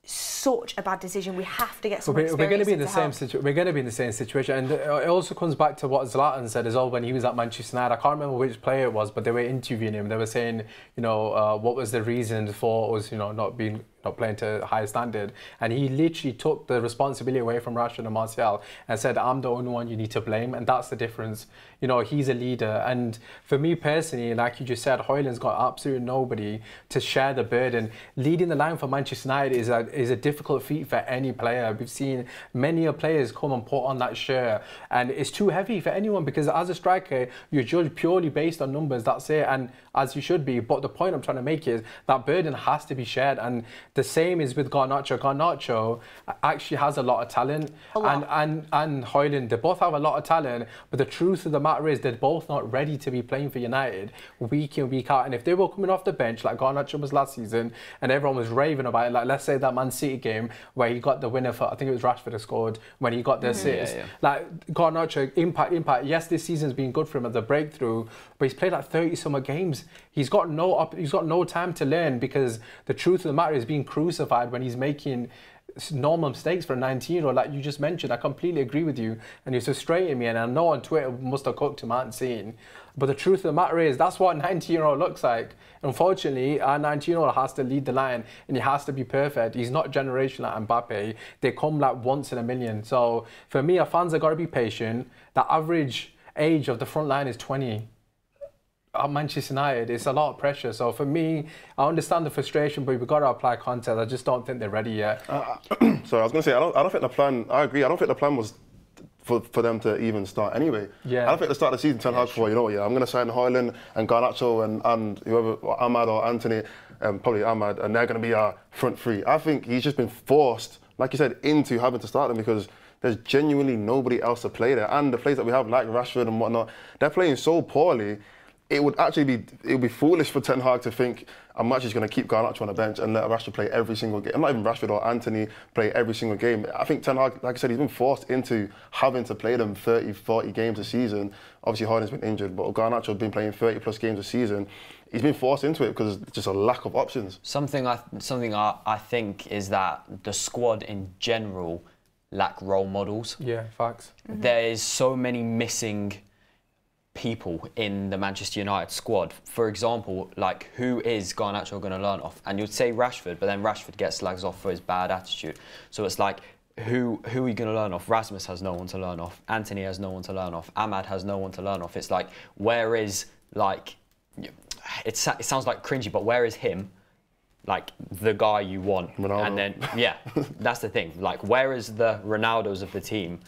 such a bad decision. We have to get some experience. We're going to be in the same situation. We're going to be in the same situation, and it also comes back to what Zlatan said as well when he was at Manchester United. I can't remember which player it was, but they were interviewing him. They were saying, you know, what was the reason for us, you know, not playing to a higher standard, and he literally took the responsibility away from Rashford and Martial and said, I'm the only one you need to blame, and that's the difference. You know, he's a leader, and for me personally, like you just said, Højlund's got absolutely nobody to share the burden. Leading the line for Manchester United is a difficult feat for any player. We've seen many players come and put on that shirt, and it's too heavy for anyone, because as a striker, you're judged purely based on numbers, that's it, and as you should be. But the point I'm trying to make is that burden has to be shared, and the same is with Garnacho. Garnacho actually has a lot of talent, and Højlund, they both have a lot of talent, but the truth of the matter is they're both not ready to be playing for United week in, week out. And if they were coming off the bench like Garnacho was last season, and everyone was raving about it, like let's say that Man City game where he got the winner for, I think it was Rashford who scored when he got the assist. Like Garnacho, impact. Yes, this season's been good for him as a breakthrough, but he's played like 30-some games. He's got no time to learn, because the truth of the matter is being crucified when he's making normal mistakes for a 19-year-old, like you just mentioned. I completely agree with you, and you're frustrating me, and I know on Twitter must have cooked him out and seen, but the truth of the matter is that's what a 19-year-old looks like. Unfortunately, our 19-year-old has to lead the line, and he has to be perfect. He's not generational like Mbappe. They come like once in a million. So for me, our fans have got to be patient. The average age of the front line is 20. At Manchester United, it's a lot of pressure. So for me, I understand the frustration, but we've got to apply context. I just don't think they're ready yet. So I was going to say, I don't think the plan, I agree, I don't think the plan was for them to even start anyway. I don't think the start of the season, Ten Hag for, you know what, I'm going to sign Højlund and Garnacho and whoever, Ahmad or Anthony, probably Ahmad, and they're going to be our front three. I think he's just been forced, like you said, into having to start them, because there's genuinely nobody else to play there. And the players that we have, like Rashford and whatnot, they're playing so poorly. It would be foolish for Ten Hag to think, I'm actually just going to keep Garnacho on the bench and let Rashford play every single game. Not even Rashford or Anthony play every single game. I think Ten Hag, like I said, he's been forced into having to play them 30, 40 games a season. Obviously, Højlund's been injured, but Garnacho's been playing 30+ games a season. He's been forced into it because there's just a lack of options. Something I think is that the squad in general lack role models. Yeah, facts. There is so many missing people in the Manchester United squad. For example, like, who is Garnacho going to learn off? And you'd say Rashford, but then Rashford gets slags off for his bad attitude. So it's like, who are you going to learn off? Rasmus has no one to learn off. Anthony has no one to learn off. Ahmad has no one to learn off. It's like, where is, like, it sounds like cringy, but where is him? Like, the guy you want. Ronaldo. And then, yeah, that's the thing. Like, where is the Ronaldos of the team?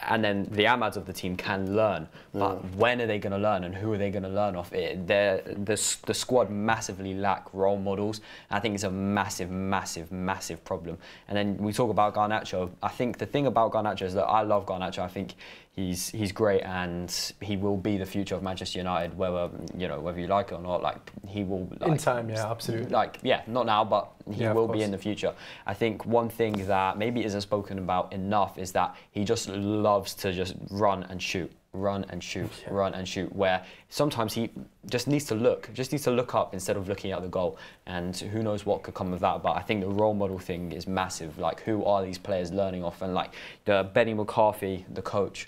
and then the Ahmads of the team can learn, but when are they going to learn, and who are they going to learn off? The squad massively lack role models. I think it's a massive, massive, massive problem. And then we talk about Garnacho. I think the thing about Garnacho is that I love Garnacho. I think he's great, and he will be the future of Manchester United, whether you like it or not. Like, he will, like, in time, yeah, absolutely. Like, yeah, not now, but he will be in the future. I think one thing that maybe isn't spoken about enough is that he just loves to just run and shoot, run and shoot, run and shoot, where sometimes he just needs to look up instead of looking at the goal, and who knows what could come of that. But I think the role model thing is massive. Like, who are these players learning off? And like the Benny McCarthy, the coach,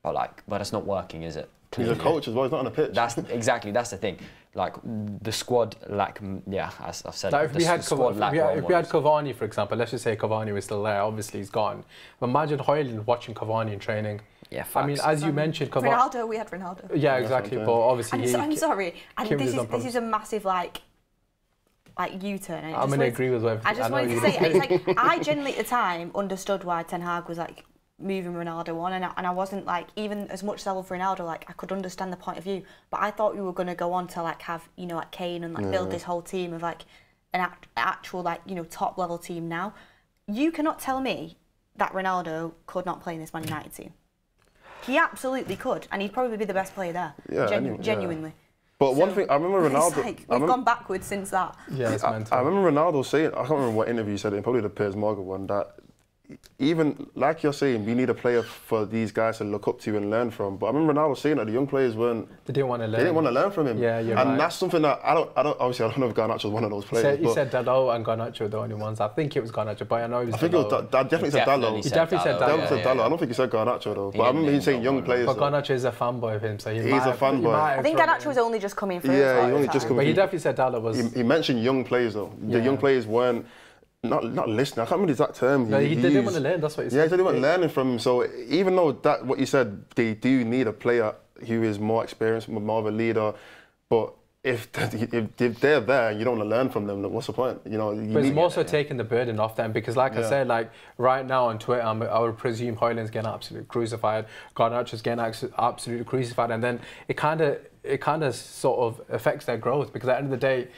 but it's not working, is it? He's a coach as well, he's not on the pitch. That's the thing. Like, the squad lack, as I've said, like, if we had Cavani, Cavani, for example, let's just say Cavani was still there, obviously he's gone. But imagine Højlund watching Cavani in training. Yeah, facts. I mean, as you mentioned, Ronaldo, we had Ronaldo. Yeah, exactly. But obviously, I'm sorry, and this is a massive like U-turn. I'm going to agree with everything. I just wanted to say, it's like, I genuinely at the time understood why Ten Hag was like moving Ronaldo on, and I wasn't like, even as much as I love Ronaldo, like, I could understand the point of view, but I thought we were going to go on to like have, like Kane and like build this whole team of like an actual like, top level team now. You cannot tell me that Ronaldo could not play in this Man United team. He absolutely could, and he'd probably be the best player there. Genuinely. But one thing, I remember Ronaldo. Like, we've gone backwards since that. Yeah, it's mental. I remember Ronaldo saying, I can't remember what interview he said it, probably the Piers Morgan one, that even, like you're saying, we need a player for these guys to look up to and learn from. But I remember Ronaldo saying that the young players They didn't want to learn. They didn't want to learn from him. Yeah, you're and right. that's something that obviously I don't know if Garnacho was one of those players. You said Dalot and Garnacho were the only ones. I think it was Garnacho, but I know it was I think it was definitely said Dalot. He definitely said Dalot. I don't think he said Garnacho though. But I remember him saying young players. But Garnacho is a fanboy of him, so he's a fanboy. I think Garnacho was only just coming through. Yeah, he only just coming through. But he definitely said Dalot was... He mentioned young players though. The young players weren't... Not listening. I can't remember the exact term. No, he didn't want to learn. That's what he said. Yeah, he said he wasn't learning from him. So even though that what you said, they do need a player who is more experienced, more of a leader. But if they're there and you don't want to learn from them, what's the point? But it's more so taking the burden off them, because, like I said, like right now on Twitter, I would presume Højlund's getting absolutely crucified, Garnacho's getting absolutely crucified, and then it kind of sort of affects their growth, because at the end of the day,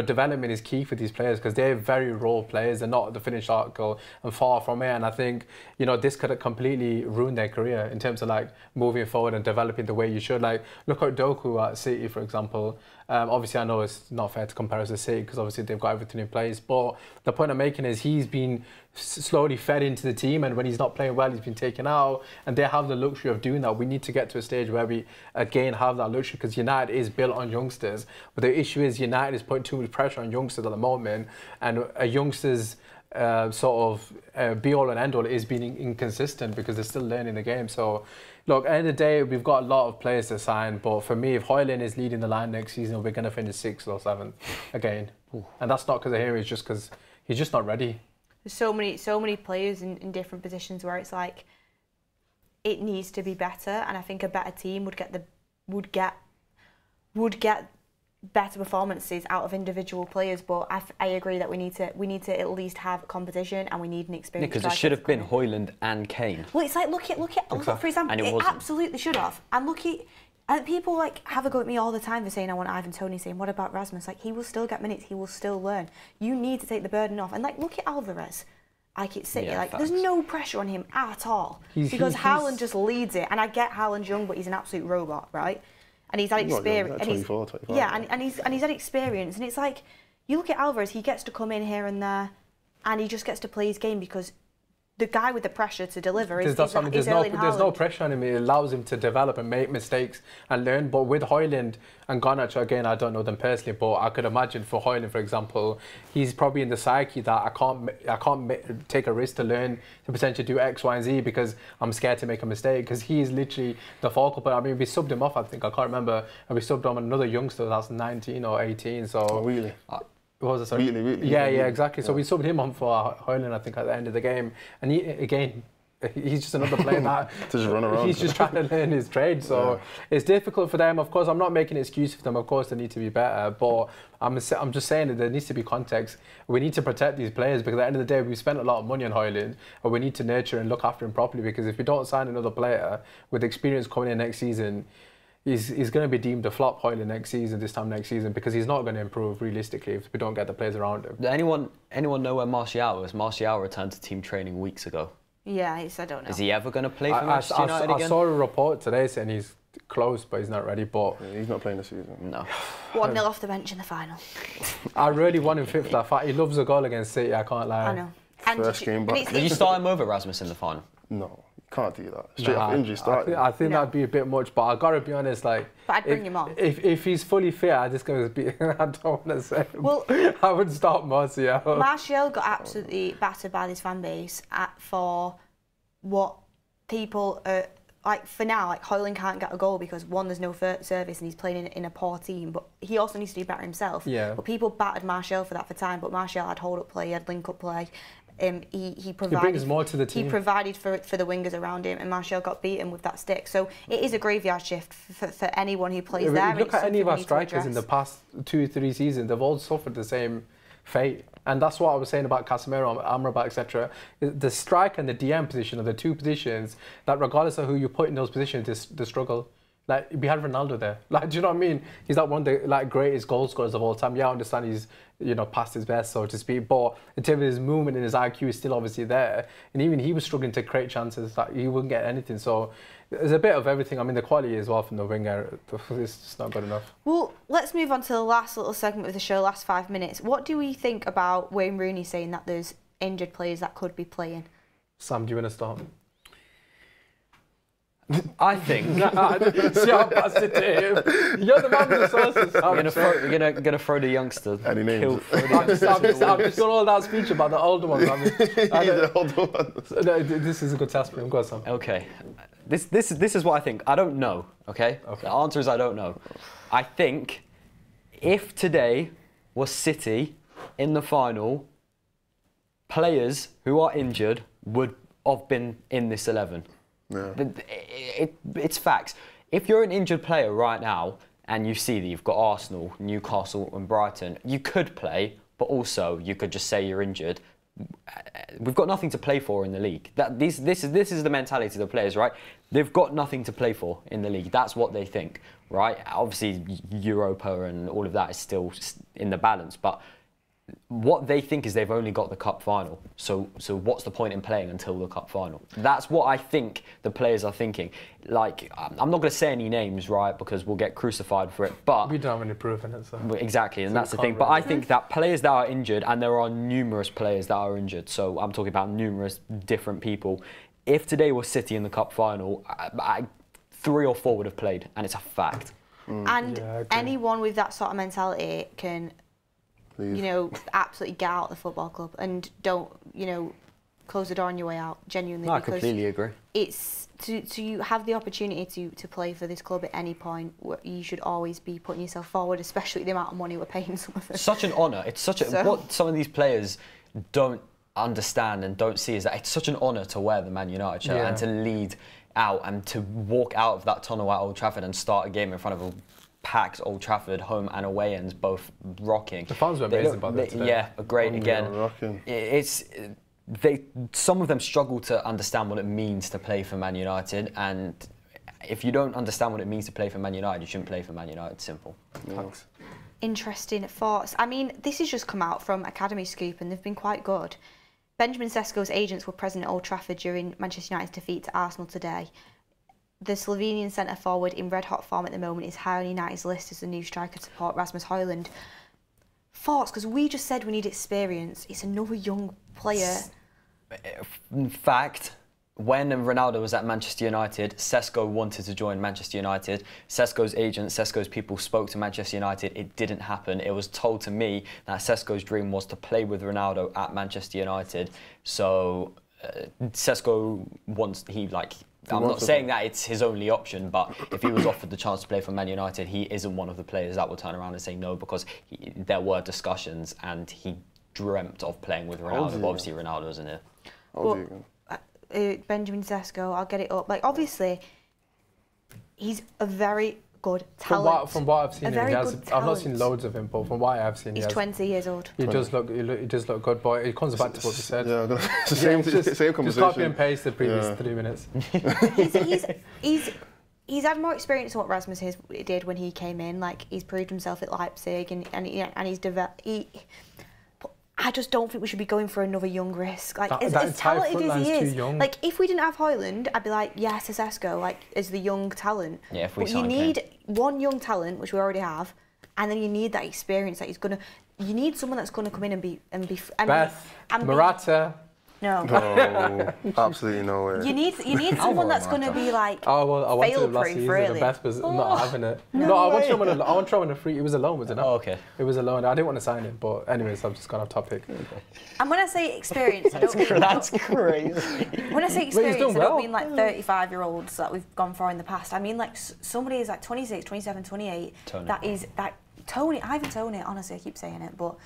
development is key for these players, because they're very raw players. They're not the finished article and far from it. And I think, this could have completely ruined their career in terms of like moving forward and developing the way you should. Like, look at Doku at City, for example. Obviously, I know it's not fair to compare us to City, because obviously they've got everything in place. But the point I'm making is he's been slowly fed into the team, and when he's not playing well, he's been taken out, and they have the luxury of doing that. We need to get to a stage where we again have that luxury, because United is built on youngsters. But the issue is United is putting too much pressure on youngsters at the moment, and a youngsters sort of be all and end all is being inconsistent, because they're still learning the game. So look, at the end of the day, we've got a lot of players to sign, but for me, if Højlund is leading the line next season, we're going to finish 6th or 7th again. And that's not because of him, it's just because he's just not ready. There's so many players in different positions where it's like, it needs to be better, and I think a better team would get better performances out of individual players. But I agree that we need to at least have competition, and we need an experience. Because it should have been Højlund and Kane. Well, it's like look at for example, it absolutely should have. And look at. And people like have a go at me all the time for saying I want Ivan Toney, saying what about Rasmus? Like, he will still get minutes, he will still learn. You need to take the burden off. And like, look at Alvarez. Like, it's City. Like, there's no pressure on him at all, because Haaland just leads it. And I get Haaland's young, but he's an absolute robot, right? And he's had experience. Like 24, and he's had experience. And it's like, you look at Alvarez, he gets to come in here and there, and he just gets to play his game, because the guy with the pressure to deliver is there's no pressure on him. It allows him to develop and make mistakes and learn. But with Højlund and Garnacho, again, I don't know them personally, but I could imagine for Højlund, for example, he's probably in the psyche that I can't take a risk to learn to potentially do X, Y, and Z, because I'm scared to make a mistake, because he's literally the focal point. I mean, we subbed him off, I can't remember, and we subbed on another youngster that's 19 or 18. So really. What was it, sorry? Really, yeah, exactly. So we subbed him on for Højlund, I think, at the end of the game. And he, again, he's just another player that to just run around. He's just trying to learn his trade. So it's difficult for them. Of course, I'm not making an excuse for them. Of course, they need to be better. But I'm just saying that there needs to be context. We need to protect these players because at the end of the day, we spent a lot of money on Højlund, and we need to nurture and look after him properly. Because if we don't sign another player with experience coming in next season, he's going to be deemed a flop Højlund next season, this time next season, because he's not going to improve realistically if we don't get the players around him. Does anyone know where Martial is? Martial returned to team training weeks ago. Yeah, I don't know. Is he ever going to play for Manchester United again? I saw a report today saying he's close, but he's not ready. But he's not playing this season. No. 1-0 off the bench in the final. I really want him fit for that fight. He loves a goal against City, I can't lie. I know. First game back. Did you start him over Rasmus in the final? No. Can't do that. Straight off injury start. I think that'd be a bit much, but I gotta be honest, like. But I'd bring him on. If he's fully fit, I just gonna be. I don't want to say. Well, I would start Martial. Martial got absolutely battered by this fan base for what people are. Like, for now, like, Højlund can't get a goal because, one, there's no service and he's playing in a poor team, but he also needs to do better himself. Yeah. But people battered Martial for that for time, but Martial had hold-up play, he had link-up play. He provided. He brings more to the team. He provided for the wingers around him, and Martial got beaten with that stick. So it is a graveyard shift for anyone who plays there. Look at any of our strikers in the past 2-3 seasons; they've all suffered the same fate, and that's what I was saying about Casemiro, Amrabat, etc. The strike and the DM position are the two positions that, regardless of who you put in those positions, they struggle. Like, we had Ronaldo there. Like, do you know what I mean? He's like one of the greatest goal scorers of all time. Yeah, I understand he's past his best, so to speak. But in terms of his movement and his IQ is still obviously there. And even he was struggling to create chances. Like, he wouldn't get anything. So there's a bit of everything. I mean, the quality as well from the winger is just not good enough. Well, let's move on to the last little segment of the show, last 5 minutes. What do we think about Wayne Rooney saying that there's injured players that could be playing? Sam, do you want to start? I think. See how I passed it to him. You're the man with the sources. We're gonna throw the youngster. Any names? I've just done all that speech about the older ones. The older ones. This is a good test for him. Go on, Sam. Okay. This is what I think. I don't know. Okay. The answer is I don't know. I think if today was City in the final, players who are injured would have been in this 11. Yeah. It's facts. If you're an injured player right now and you see that you've got Arsenal, Newcastle and Brighton, you could play, but also you could just say you're injured. We've got nothing to play for in the league. This is the mentality of the players, right? They've got nothing to play for in the league. That's what they think, right? Obviously, Europa and all of that is still in the balance, but what they think is they've only got the cup final. So what's the point in playing until the cup final? That's what I think the players are thinking. Like, I'm not going to say any names, right, because we'll get crucified for it. But we don't have any proof in it, so exactly, and that's the thing. But I think that players that are injured, and there are numerous players that are injured. So I'm talking about numerous different people. If today was City in the cup final, 3 or 4 would have played, and it's a fact. And anyone with that sort of mentality can, absolutely get out of the football club and don't, close the door on your way out, genuinely. No, I completely agree. It's to have the opportunity to play for this club at any point, you should always be putting yourself forward, especially the amount of money we're paying some of them. Such an honour. It's such what some of these players don't understand and don't see is that it's such an honour to wear the Man United shirt and to lead out and to walk out of that tunnel at Old Trafford and start a game in front of a packed Old Trafford, home and away ends, both rocking. The fans were amazing by that today. Yeah, great again. Rocking. Some of them struggle to understand what it means to play for Man United, and if you don't understand what it means to play for Man United, you shouldn't play for Man United. Simple. Thanks. Interesting thoughts. I mean, this has just come out from Academy Scoop, and they've been quite good. Benjamin Sesko's agents were present at Old Trafford during Manchester United's defeat to Arsenal today. The Slovenian centre-forward in red-hot form at the moment is high on United's list as the new striker to support Rasmus Højlund. Thoughts? Because we just said we need experience. It's another young player. In fact, when Ronaldo was at Manchester United, Sesko wanted to join Manchester United. Sesko's agent, Sesko's people spoke to Manchester United. It didn't happen. It was told to me that Sesko's dream was to play with Ronaldo at Manchester United. So Sesko wants, I'm not saying that it's his only option, but if he was offered the chance to play for Man United, he isn't one of the players that will turn around and say no, because there were discussions and he dreamt of playing with Ronaldo. But obviously Ronaldo isn't here. Benjamin Sesko, I'll get it up. Like, obviously, he's a very good talent. From what I've seen, I've not seen loads of him, but from what I have seen, he's 20 years old. He does look good, but it comes back to what we said. Yeah, it's the same conversation. Just copy and paste the previous 3 minutes. He's had more experience than what Rasmus did when he came in. Like, he's proved himself at Leipzig, and he's developed. I just don't think we should be going for another young risk. Like, as talented as he is, like, if we didn't have Højlund, I'd be like, yes, Sesko, like, as the young talent. Yeah, if we but you need one young talent, which we already have, and then you need that experience that you need someone that's gonna come in and be Beth, Morata. No, absolutely no way. You need someone that's going to be like fail-proof, really. Beth was not having it. No, I want to on a free. It was a loan, wasn't it? Oh, okay. It was a loan. I didn't want to sign him, but anyways, I've just gone off topic. Okay. And when I say experience, I don't mean... That's crazy. When I say experience, I don't mean like 35-year-olds that we've gone for in the past. I mean like somebody is like 26, 27, 28. Tony. Ivan Toney, honestly, I keep saying it, but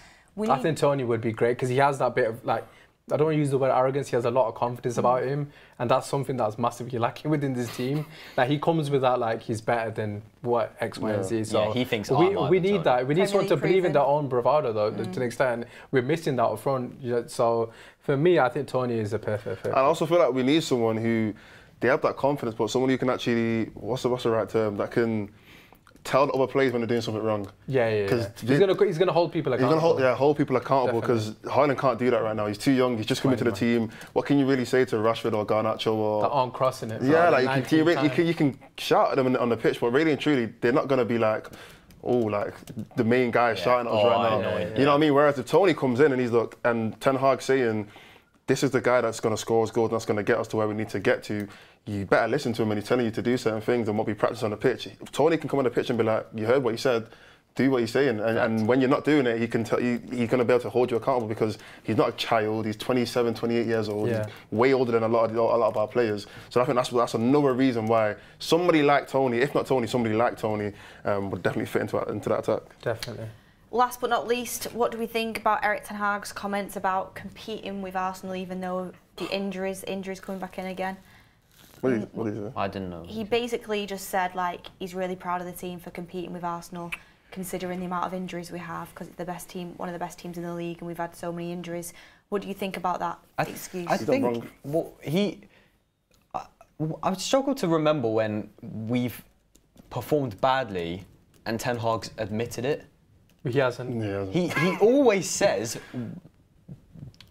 I think Toney would be great because he has that bit of like... I don't want to use the word arrogance. He has a lot of confidence about him, and that's something that's massively lacking within this team. Like, he comes with that, like, he's better than what X, Y, and Z. So yeah, he thinks. We need that. We need someone to believe in their own bravado, though. To an extent, we're missing that up front. So for me, I think Toney is a perfect fit. I also feel like we need someone who they have that confidence, but someone who can actually what's the right term that can tell the other players when they're doing something wrong. Yeah. He's gonna hold people accountable. He's gonna hold people accountable because Højlund can't do that right now. He's too young. He's just coming to the team. What can you really say to Rashford or Garnacho or? The arm crossing it. Yeah, like you can shout at them on the pitch, but really and truly, they're not gonna be like, like the main guy shouting at us right now. You know what I mean? Whereas if Toney comes in and he's and Ten Hag saying, this is the guy that's gonna score us goals and that's gonna get us to where we need to get to. You better listen to him when he's telling you to do certain things and what we practice on the pitch. If Toney can come on the pitch and be like, you heard what he said, do what he's saying. And when you're not doing it, he can tell you, he's going to be able to hold you accountable because he's not a child. He's 27, 28 years old. He's way older than a lot of our players. So I think that's another reason why somebody like Toney, if not Toney, somebody like Toney would definitely fit into that attack. Definitely. Last but not least, what do we think about Erik ten Hag's comments about competing with Arsenal even though the injuries coming back in again? What did he say? I didn't know. He basically just said like he's really proud of the team for competing with Arsenal, considering the amount of injuries we have, because it's the best team, one of the best teams in the league, and we've had so many injuries. What do you think about that excuse? I think I struggle to remember when we've performed badly and Ten Hag's admitted it. He hasn't. He always says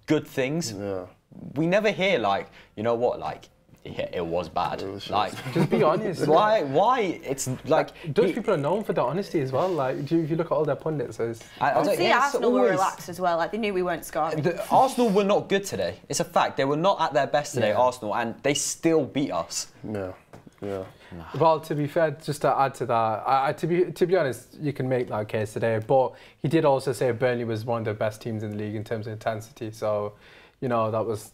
good things. Yeah. We never hear like, you know what, like. Yeah, it was bad. Like, just be honest. Why? It's like Dutch people are known for their honesty as well. Like, if you look at all their pundits, Arsenal were relaxed as well. Like, they knew we weren't scoring. Arsenal were not good today. It's a fact. They were not at their best today, Arsenal, and they still beat us. Yeah. Well, to be fair, just to add to that, to be honest, you can make that case today. But he did also say Burnley was one of the best teams in the league in terms of intensity. So, you know, that was.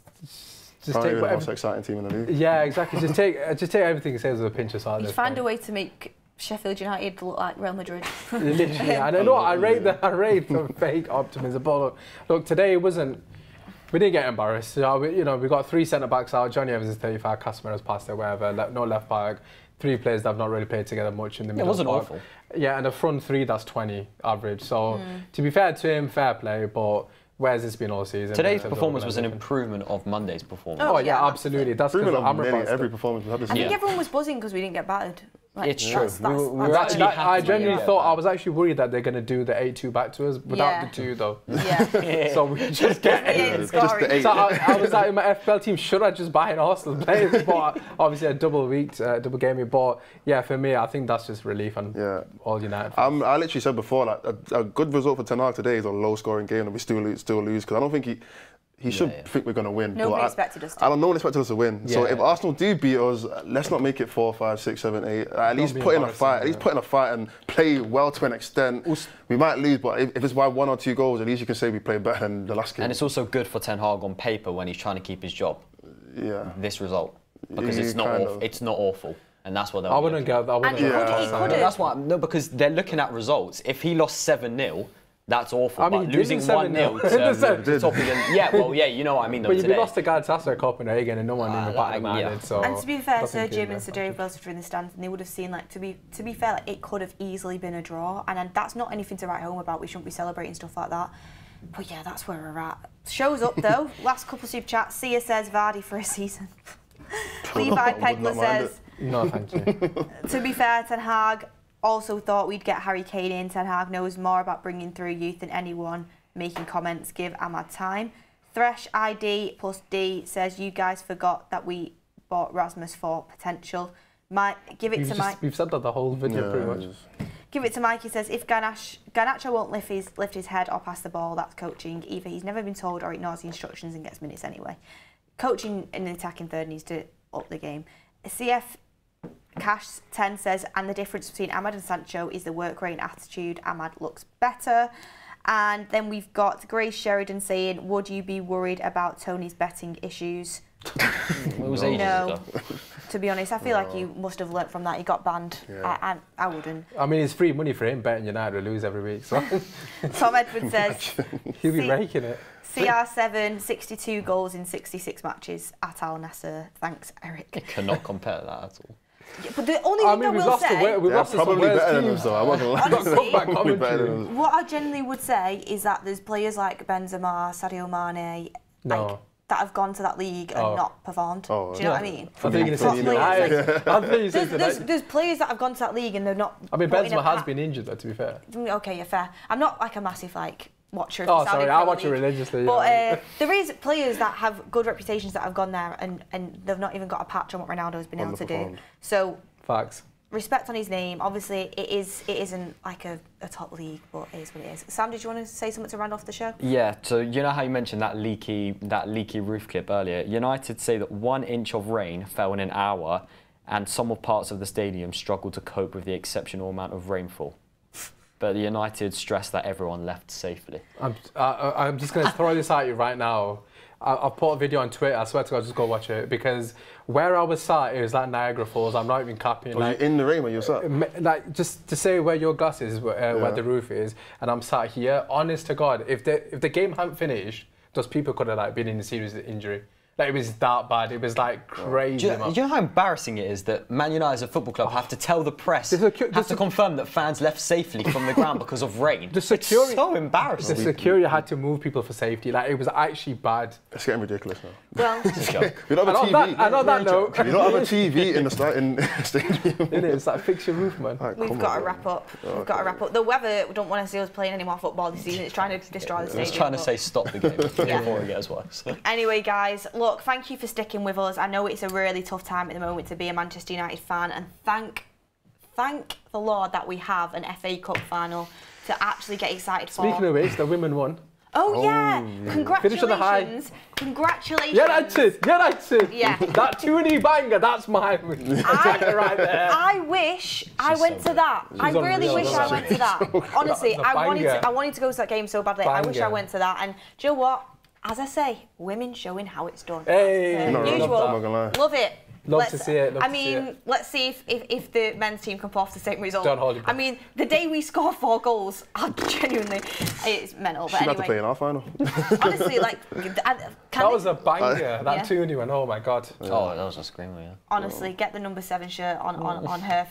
Just take the most exciting team in the league. Yeah, exactly. Just take everything he says with a pinch of salt. You find a way to make Sheffield United look like Real Madrid. Literally, I know. I rate the fake optimism. But look, today it wasn't. We didn't get embarrassed. We got 3 centre backs out. Johnny Evans is 35. Casemiro's passed it, wherever. No left back. 3 players that have not really played together much in the middle. It wasn't awful. Yeah, and the front 3, that's 20 average. So to be fair to him, fair play. But where's this been all season? Today's performance was an improvement of Monday's performance. Oh yeah, absolutely. That's because every performance we had this season. I think everyone was buzzing because we didn't get battered. Like, it's true. I genuinely thought, I was actually worried that they're going to do the 8-2 back to us without the 2 though. Yeah. So we just get it. Just the 8. So I was like in my FPL team, should I just buy an Arsenal player? But obviously a double game week. But yeah, for me, I think that's just relief on all United fans. I literally said before, like a good result for Ten Hag today is a low-scoring game and we still lose because I don't think he should think we're going to win. Nobody expected us to. No one expected us to win. Yeah. So if Arsenal do beat us, let's not make it 4, 5, 6, 7, 8. At least put in a fight. At least put in a fight and play well to an extent. We might lose, but if it's by 1 or 2 goals, at least you can say we played better than the last game. And it's also good for Ten Hag on paper when he's trying to keep his job. Yeah. This result, because it's not awful. And that's what they're. I wouldn't go. That's why because they're looking at results. If he lost 7-0. That's awful. I mean, but losing 1-0 to top of the... Yeah, well, yeah, you know what I mean, though, but today. we lost to Galatasaray Copenhagen and no one even batted an eyelid, so... And to be fair, Sir Jim and Sir Joe both were in the stands, and they would have seen, like, to be fair, like, it could have easily been a draw, and that's not anything to write home about. We shouldn't be celebrating stuff like that. But yeah, that's where we're at. Show's up, though. Last couple of super chats. Sia says Vardy for a season. Levi Pegler says... No, thank you. To be fair, Ten Hag also thought we'd get Harry Kane in. Ten Hag knows more about bringing through youth than anyone. Making comments, give Ahmad time. Thresh ID plus D says, you guys forgot that we bought Rasmus for potential. Give it to Mike. We've said that the whole video pretty much. Give it to Mike. He says, if Garnacho won't lift his head or pass the ball, that's coaching. Either he's never been told or ignores the instructions and gets minutes anyway. Coaching in the attacking third needs to up the game. CF Cash 10 says, and the difference between Ahmad and Sancho is the work rate and attitude. Ahmad looks better. And then we've got Grace Sheridan saying, would you be worried about Tony's betting issues? No. To be honest, I feel like you must have learnt from that. He got banned. Yeah. I wouldn't. I mean, it's free money for him betting United will lose every week. So Tom Edwards says, he'll be raking it. CR7, 62 goals in 66 matches at Al Nassr. Thanks, Eric. I cannot compare that at all. Yeah, but the only thing we've lost to probably some better than teams. us, though. I'm not gonna lie. Honestly, what I genuinely would say is that there's players like Benzema, Sadio Mane, that have gone to that league and not performed. Do you know what I mean? I think you're going to say there's players that have gone to that league and they're not. I mean, Benzema has been injured, though, to be fair. Okay, yeah, fair. I'm not like a massive watcher. Oh, sorry, I watch it religiously. But there is players that have good reputations that have gone there and they've not even got a patch on what Ronaldo's been able to do. So facts. Respect on his name. Obviously, it isn't like a top league, but it is what it is. Sam, did you want to say something to round off the show? Yeah. So you know how you mentioned that leaky roof clip earlier. United say that 1 inch of rain fell in an hour, and some of parts of the stadium struggled to cope with the exceptional amount of rainfall. But United stressed that everyone left safely. I'm just going to throw this at you right now. I've put a video on Twitter. I swear to God, just go watch it, because where I was sat, it was like Niagara Falls. I'm not even capping. Was you in the rain when you were sat? Like, just to say where your glass is, where the roof is, and I'm sat here. Honest to God, if the game hadn't finished, those people could have been in a serious injury. Like, it was that bad. It was like crazy. Do you know how embarrassing it is that Man United as a football club have to tell the press, have to confirm that fans left safely from the ground because of rain? The security, it's so embarrassing. The security had to move people for safety. Like, it was actually bad. It's getting ridiculous now. Well, we don't have a TV. On that note, you don't have a TV in the stadium. It's like, fix your roof, man. Right, we've got to wrap up. We've got to wrap up. The weather, we don't want to see us playing any more football this season. It's trying to destroy the stadium. It's trying to say stop the game before it gets worse. Anyway, guys, look, thank you for sticking with us. I know it's a really tough time at the moment to be a Manchester United fan, and thank the Lord that we have an FA Cup final to actually get excited for. Speaking of which, the women won. Oh yeah! Congratulations! Finish on the high. Congratulations! United! Yeah. That 2-0 banger, that's mine. Right there. I wish I went to that. I really wish I went to that. Honestly, I wanted to go to that game so badly. I wish I went to that. And do you know what? As I say, women showing how it's done. Hey, usual. Love it. Love to see it. Let's see if the men's team can pull off the same result. Don't hold it back. I mean, the day we score 4 goals, genuinely, it's mental. But She'd anyway, have to play in our final. Honestly, like, that was a banger. That 2-0 went. Oh my God. Oh, that was a screamer. Yeah. Honestly, get the number 7 shirt on her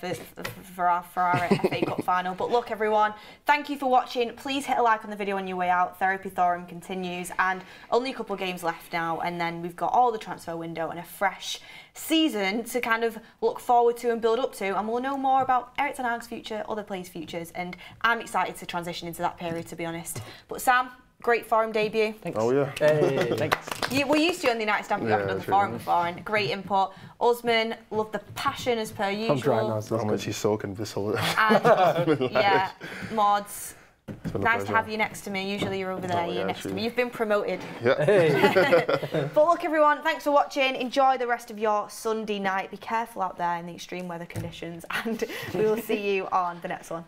for our FA Cup final. But look, everyone, thank you for watching. Please hit a like on the video on your way out. Therapy Forum continues, and only a couple of games left now, and then we've got all the transfer window and a fresh season to kind of look forward to and build up to, and we'll know more about Erik ten Hag's future, other players' futures, and I'm excited to transition into that period, to be honest. But Sam, great forum debut. Thanks. Oh yeah. Hey, thanks. We used to on the United Stamp, we haven't done the forum before, and great input. Usmaan, love the passion as per usual. I'm trying now, so how much he's soaking this whole. And yeah, Mordzs. Nice pleasure. to have you next to me. Usually you're over there, you're next to me. You've been promoted. Yeah. Hey. But look, everyone, thanks for watching. Enjoy the rest of your Sunday night. Be careful out there in the extreme weather conditions, and we will see you on the next one.